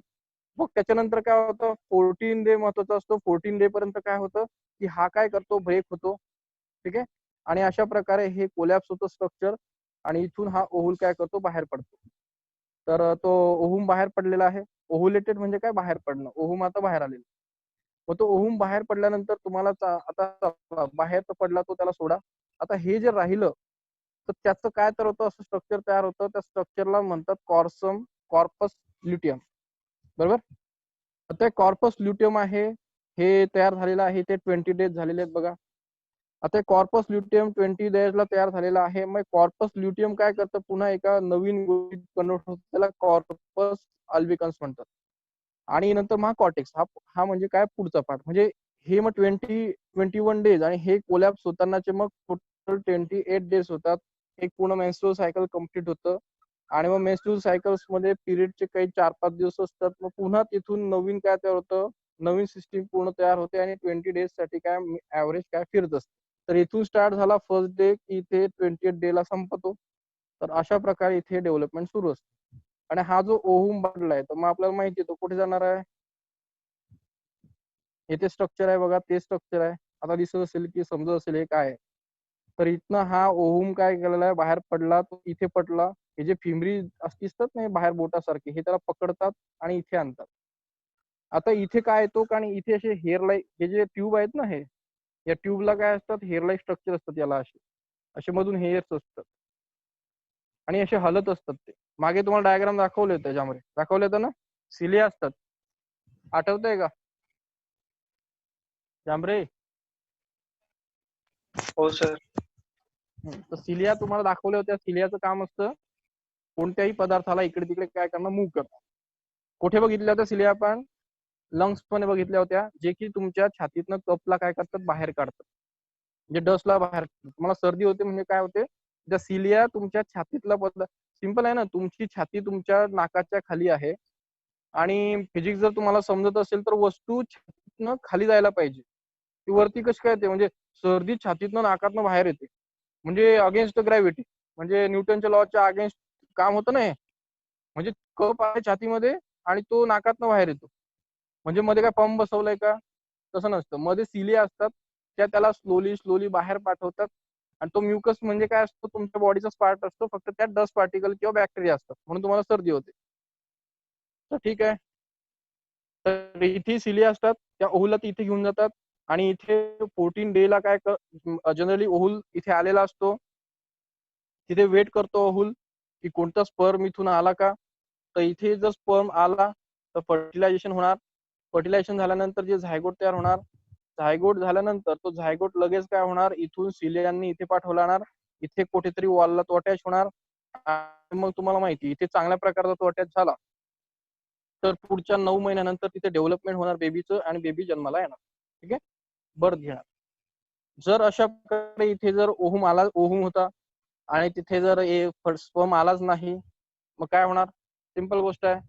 मग त्याच्यानंतर काय होतं? 14 डे महत्वाचा असतो. 14 डे पर्यंत काय होतं की हा काय करतो? ब्रेक होतो. ठीक आहे, आणि अशा प्रकारे हे कोलॅप्स होतं स्ट्रक्चर, आणि इथून हा ओहुल काय करतो? बाहेर पडतो. तर तो ओहूम बाहेर पडलेला आहे. ओव्हुलेटेड म्हणजे काय? बाहेर पडणं. ओहूम आता बाहेर आलेला. मग तो ओहूम बाहेर पडल्यानंतर तुम्हाला आता बाहेर तर पडला तो, त्याला सोडा. आता हे जे राहिलं तर त्याचं काय तर होतं, असं स्ट्रक्चर तयार होतं. त्या स्ट्रक्चरला म्हणतात कॉर्पस ल्युटियम. बरोबर? आता कॉर्पस ल्युटियम आहे, हे तयार झालेलं आहे, ते 20 डेज झालेले आहेत बघा. आता कॉर्पस ल्युटियम 20 डेज ला तयार झालेला आहे. मग कॉर्पस ल्युटियम काय करतं? पुन्हा एका नवीन गोष्टीत कन्वर्ट होतं, त्याला कॉर्पस अल्बिकन्स म्हणतात. आणि नंतर मग कॉर्टेक्स, हा म्हणजे काय? पुढचा पार्ट. म्हणजे हे मग 21 डेज, आणि हे कोलॅप्स होतानाचे मग टोटल 28 डेज होतात. एक पूर्ण मेन्स्ट्रुअल सायकल कम्प्लीट होतं. आणि मग मेन्स्ट्रुअल सायकल्स मध्ये पिरियडचे काही 4-5 दिवस असतात. मग पुन्हा तिथून नवीन काय तयार होतं? नवीन सिस्टीम पूर्ण तयार होते आणि 20 डेज साठी काय ऍव्हरेज काय फिरत असते. तर इथून स्टार्ट झाला फर्स्ट डे की इथे 28 डे ला संपतो. तर अशा प्रकारे इथे डेव्हलपमेंट सुरू असते. आणि हा जो ओहम बांधलाय तर मग आपल्याला माहिती आहे तो कुठे जाणार आहे. इथे स्ट्रक्चर आहे बघा, ते स्ट्रक्चर आहे. आता दिसत असेल की समजत असेल हे काय आहे. तर इथनं हा ओहम काय केलेला आहे, बाहेर पडला तो इथे पडला. हे जे फिमरी दिसतात नाही बाहेर बोटासारखे हे त्याला पकडतात आणि इथे आणतात. आता इथे काय येतो कारण इथे असे हेअर लाईक हे जे ट्यूब आहेत ना हे या ट्यूबला काय असतात हेअर लाईक स्ट्रक्चर असतात याला असे असे मधून हेअर्स असतात आणि असे हलत असतात. ते मागे तुम्हाला डायग्राम दाखवले होते त्याच्यामध्ये दाखवले होते ना, सिलिया असतात. आठवतंय का जांभरे? हो सर. तर सिलिया तुम्हाला दाखवल्या होत्या. सिलियाचं काम असतं कोणत्याही पदार्थाला इकडे तिकडे काय करणं, मूव्ह करणं. कुठे बघितल्या होत्या सिलिया आपण? लंग्स पण बघितल्या होत्या, जे की तुमच्या छातीतनं कपला काय करतात बाहेर काढतात, म्हणजे डस्टला बाहेर. तुम्हाला सर्दी होते म्हणजे काय होते, ज्या सिलिया तुमच्या छातीतला पदार्थ. सिंपल आहे ना, तुमची छाती तुमच्या नाकाच्या खाली आहे आणि फिजिक्स जर तुम्हाला समजत असेल तर वस्तू छातीतनं खाली जायला पाहिजे. ती वरती कशी काय येते, म्हणजे सर्दी छातीतनं नाकातनं बाहेर येते म्हणजे अगेन्स्ट ग्रॅव्हिटी, म्हणजे न्यूटनच्या लॉच्या अगेन्स्ट काम होतं ना हे. म्हणजे कप आहे छातीमध्ये आणि तो नाकातनं बाहेर येतो. म्हणजे मध्ये काय पंप बसवलाय का? तसं नसतं. मध्ये सिलिया असतात त्या त्याला स्लोली स्लोली बाहेर पाठवतात आणि तो म्युकस म्हणजे काय असतो, तुमच्या बॉडीचाच पार्ट असतो, फक्त त्यात डस्ट पार्टिकल किंवा बॅक्टेरिया असतात म्हणून तुम्हाला सर्दी होते. तर ठीक आहे, तर इथे सिलिया असतात त्या ओहूलला इथे घेऊन जातात आणि इथे 14 डे ला काय जनरली ओहूल इथे आलेला असतो. तिथे वेट करतो ओहूल की कोणता स्पर्म इथून आला का. तर इथे जर स्पर्म आला तर फर्टिलायझेशन होणार. फर्टिलायझेशन झाल्यानंतर जे झायगोट तयार होणार. झायगोट झाल्यानंतर तो झायगोट लगेच काय होणार, इथून सिलियांनी इथे पाठवणार, इथे कुठेतरी वॉलला तो अटॅच होणार. मग तुम्हाला माहिती इथे चांगल्या प्रकारचा तो अटॅच झाला तर पुढच्या 9 महिन्यानंतर तिथे डेव्हलपमेंट होणार बेबीचं आणि बेबी जन्माला येणार. ठीक आहे, बर्थ घेणार. जर अशा प्रकारे इथे जर ओहूम होता आणि तिथे जर स्पर्म आलाच नाही मग काय होणार? सिंपल गोष्ट आहे,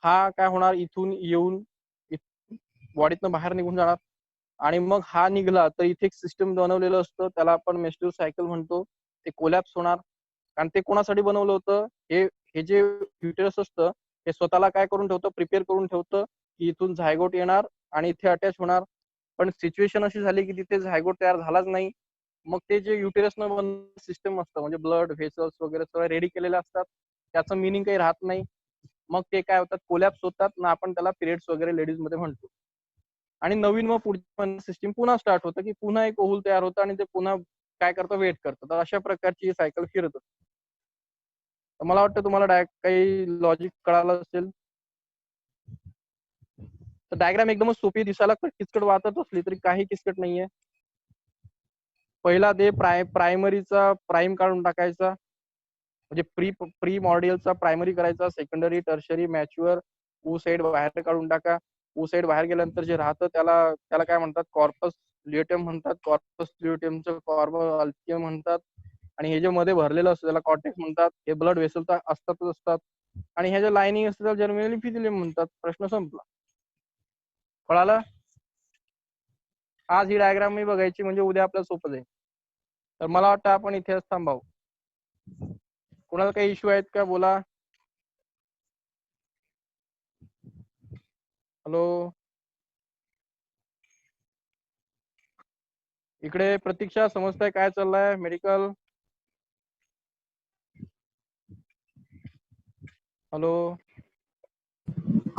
हा काय होणार इथून येऊन बॉडीतनं बाहेर निघून जाणार आणि मग हा निघाला तर इथे एक सिस्टम बनवलेलं असतं त्याला आपण मेस्ट्रुअल सायकल म्हणतो. ते कोलॅप्स होणार कारण ते कोणासाठी बनवलं होतं, हे जे युटेरस असतं हे स्वतःला काय करून ठेवतं, प्रिपेअर करून ठेवतं की इथून झायगोट येणार आणि इथे अटॅच होणार. पण सिच्युएशन अशी झाली की तिथे झायगोट तयार झालाच नाही. मग ते जे युटेरसनं बनवलेलं सिस्टम असतं म्हणजे ब्लड व्हेसल्स वगैरे सगळं रेडी केलेले असतात, त्याचं मिनिंग काही राहत नाही. मग ते काय होतात, कोलॅप्स होतात ना, आपण त्याला पिरियड्स वगैरे लेडीज मध्ये म्हणतो. आणि नवीन मग पुढची सिस्टीम पुन्हा स्टार्ट होतं की पुन्हा एक ओहूल तयार होतं आणि ते पुन्हा काय करतं, वेट करतं. तर अशा प्रकारची सायकल फिरत असते. तर मला वाटतं तुम्हाला काही लॉजिक कळालं असेल. तर डायग्राम एकदमच सोपी, दिसायला किचकट वाटत असली तरी काही किचकट नाहीये. पहिला ते प्रायमरीचा प्राईम काढून टाकायचा, म्हणजे प्री मॉड्युलचा प्रायमरी करायचा, सेकंडरी टर्शरी मॅच्युअर ओ साइड बाहेर काढून टाका. ओ साइड बाहेर गेल्यानंतर जे राहतं त्याला त्याला काय म्हणतात, कॉर्पस ल्युटियम म्हणतात. कॉर्पस ल्युटियमचं कॉर्पस अल्टियम म्हणतात. आणि हे जे मध्ये भरलेलं असतं त्याला कॉर्टेक्स म्हणतात. हे ब्लड वेसल तर असतातच असतात आणि हे जे लाईनिंग असतं त्याला जर्मिनली फिजिलियम म्हणतात. प्रश्न संपला. कळालं? आज ही डायग्राम मी बघायची म्हणजे उद्या आपल्याला सोपं जाईल. तर मला वाटतं आपण इथेच थांबावं. कोणाला काही इश्यू आहेत का बोला. हॅलो, इकडे प्रतीक्षा, समजताय काय चाललंय मेडिकल? हॅलो,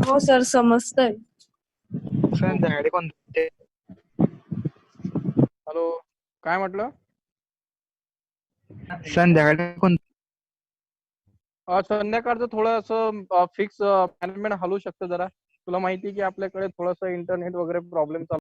हो सर, समजतंय. संध्याकाळी कोणते? हॅलो, काय म्हटलं? संध्याकाळी कोणते? संध्याकाळचं थोडं असं फिक्स मॅनेजमेंट हलू शकतं जरा. तुला माहिती की आपल्याकडे थोडंसं इंटरनेट वगैरे प्रॉब्लेम चालू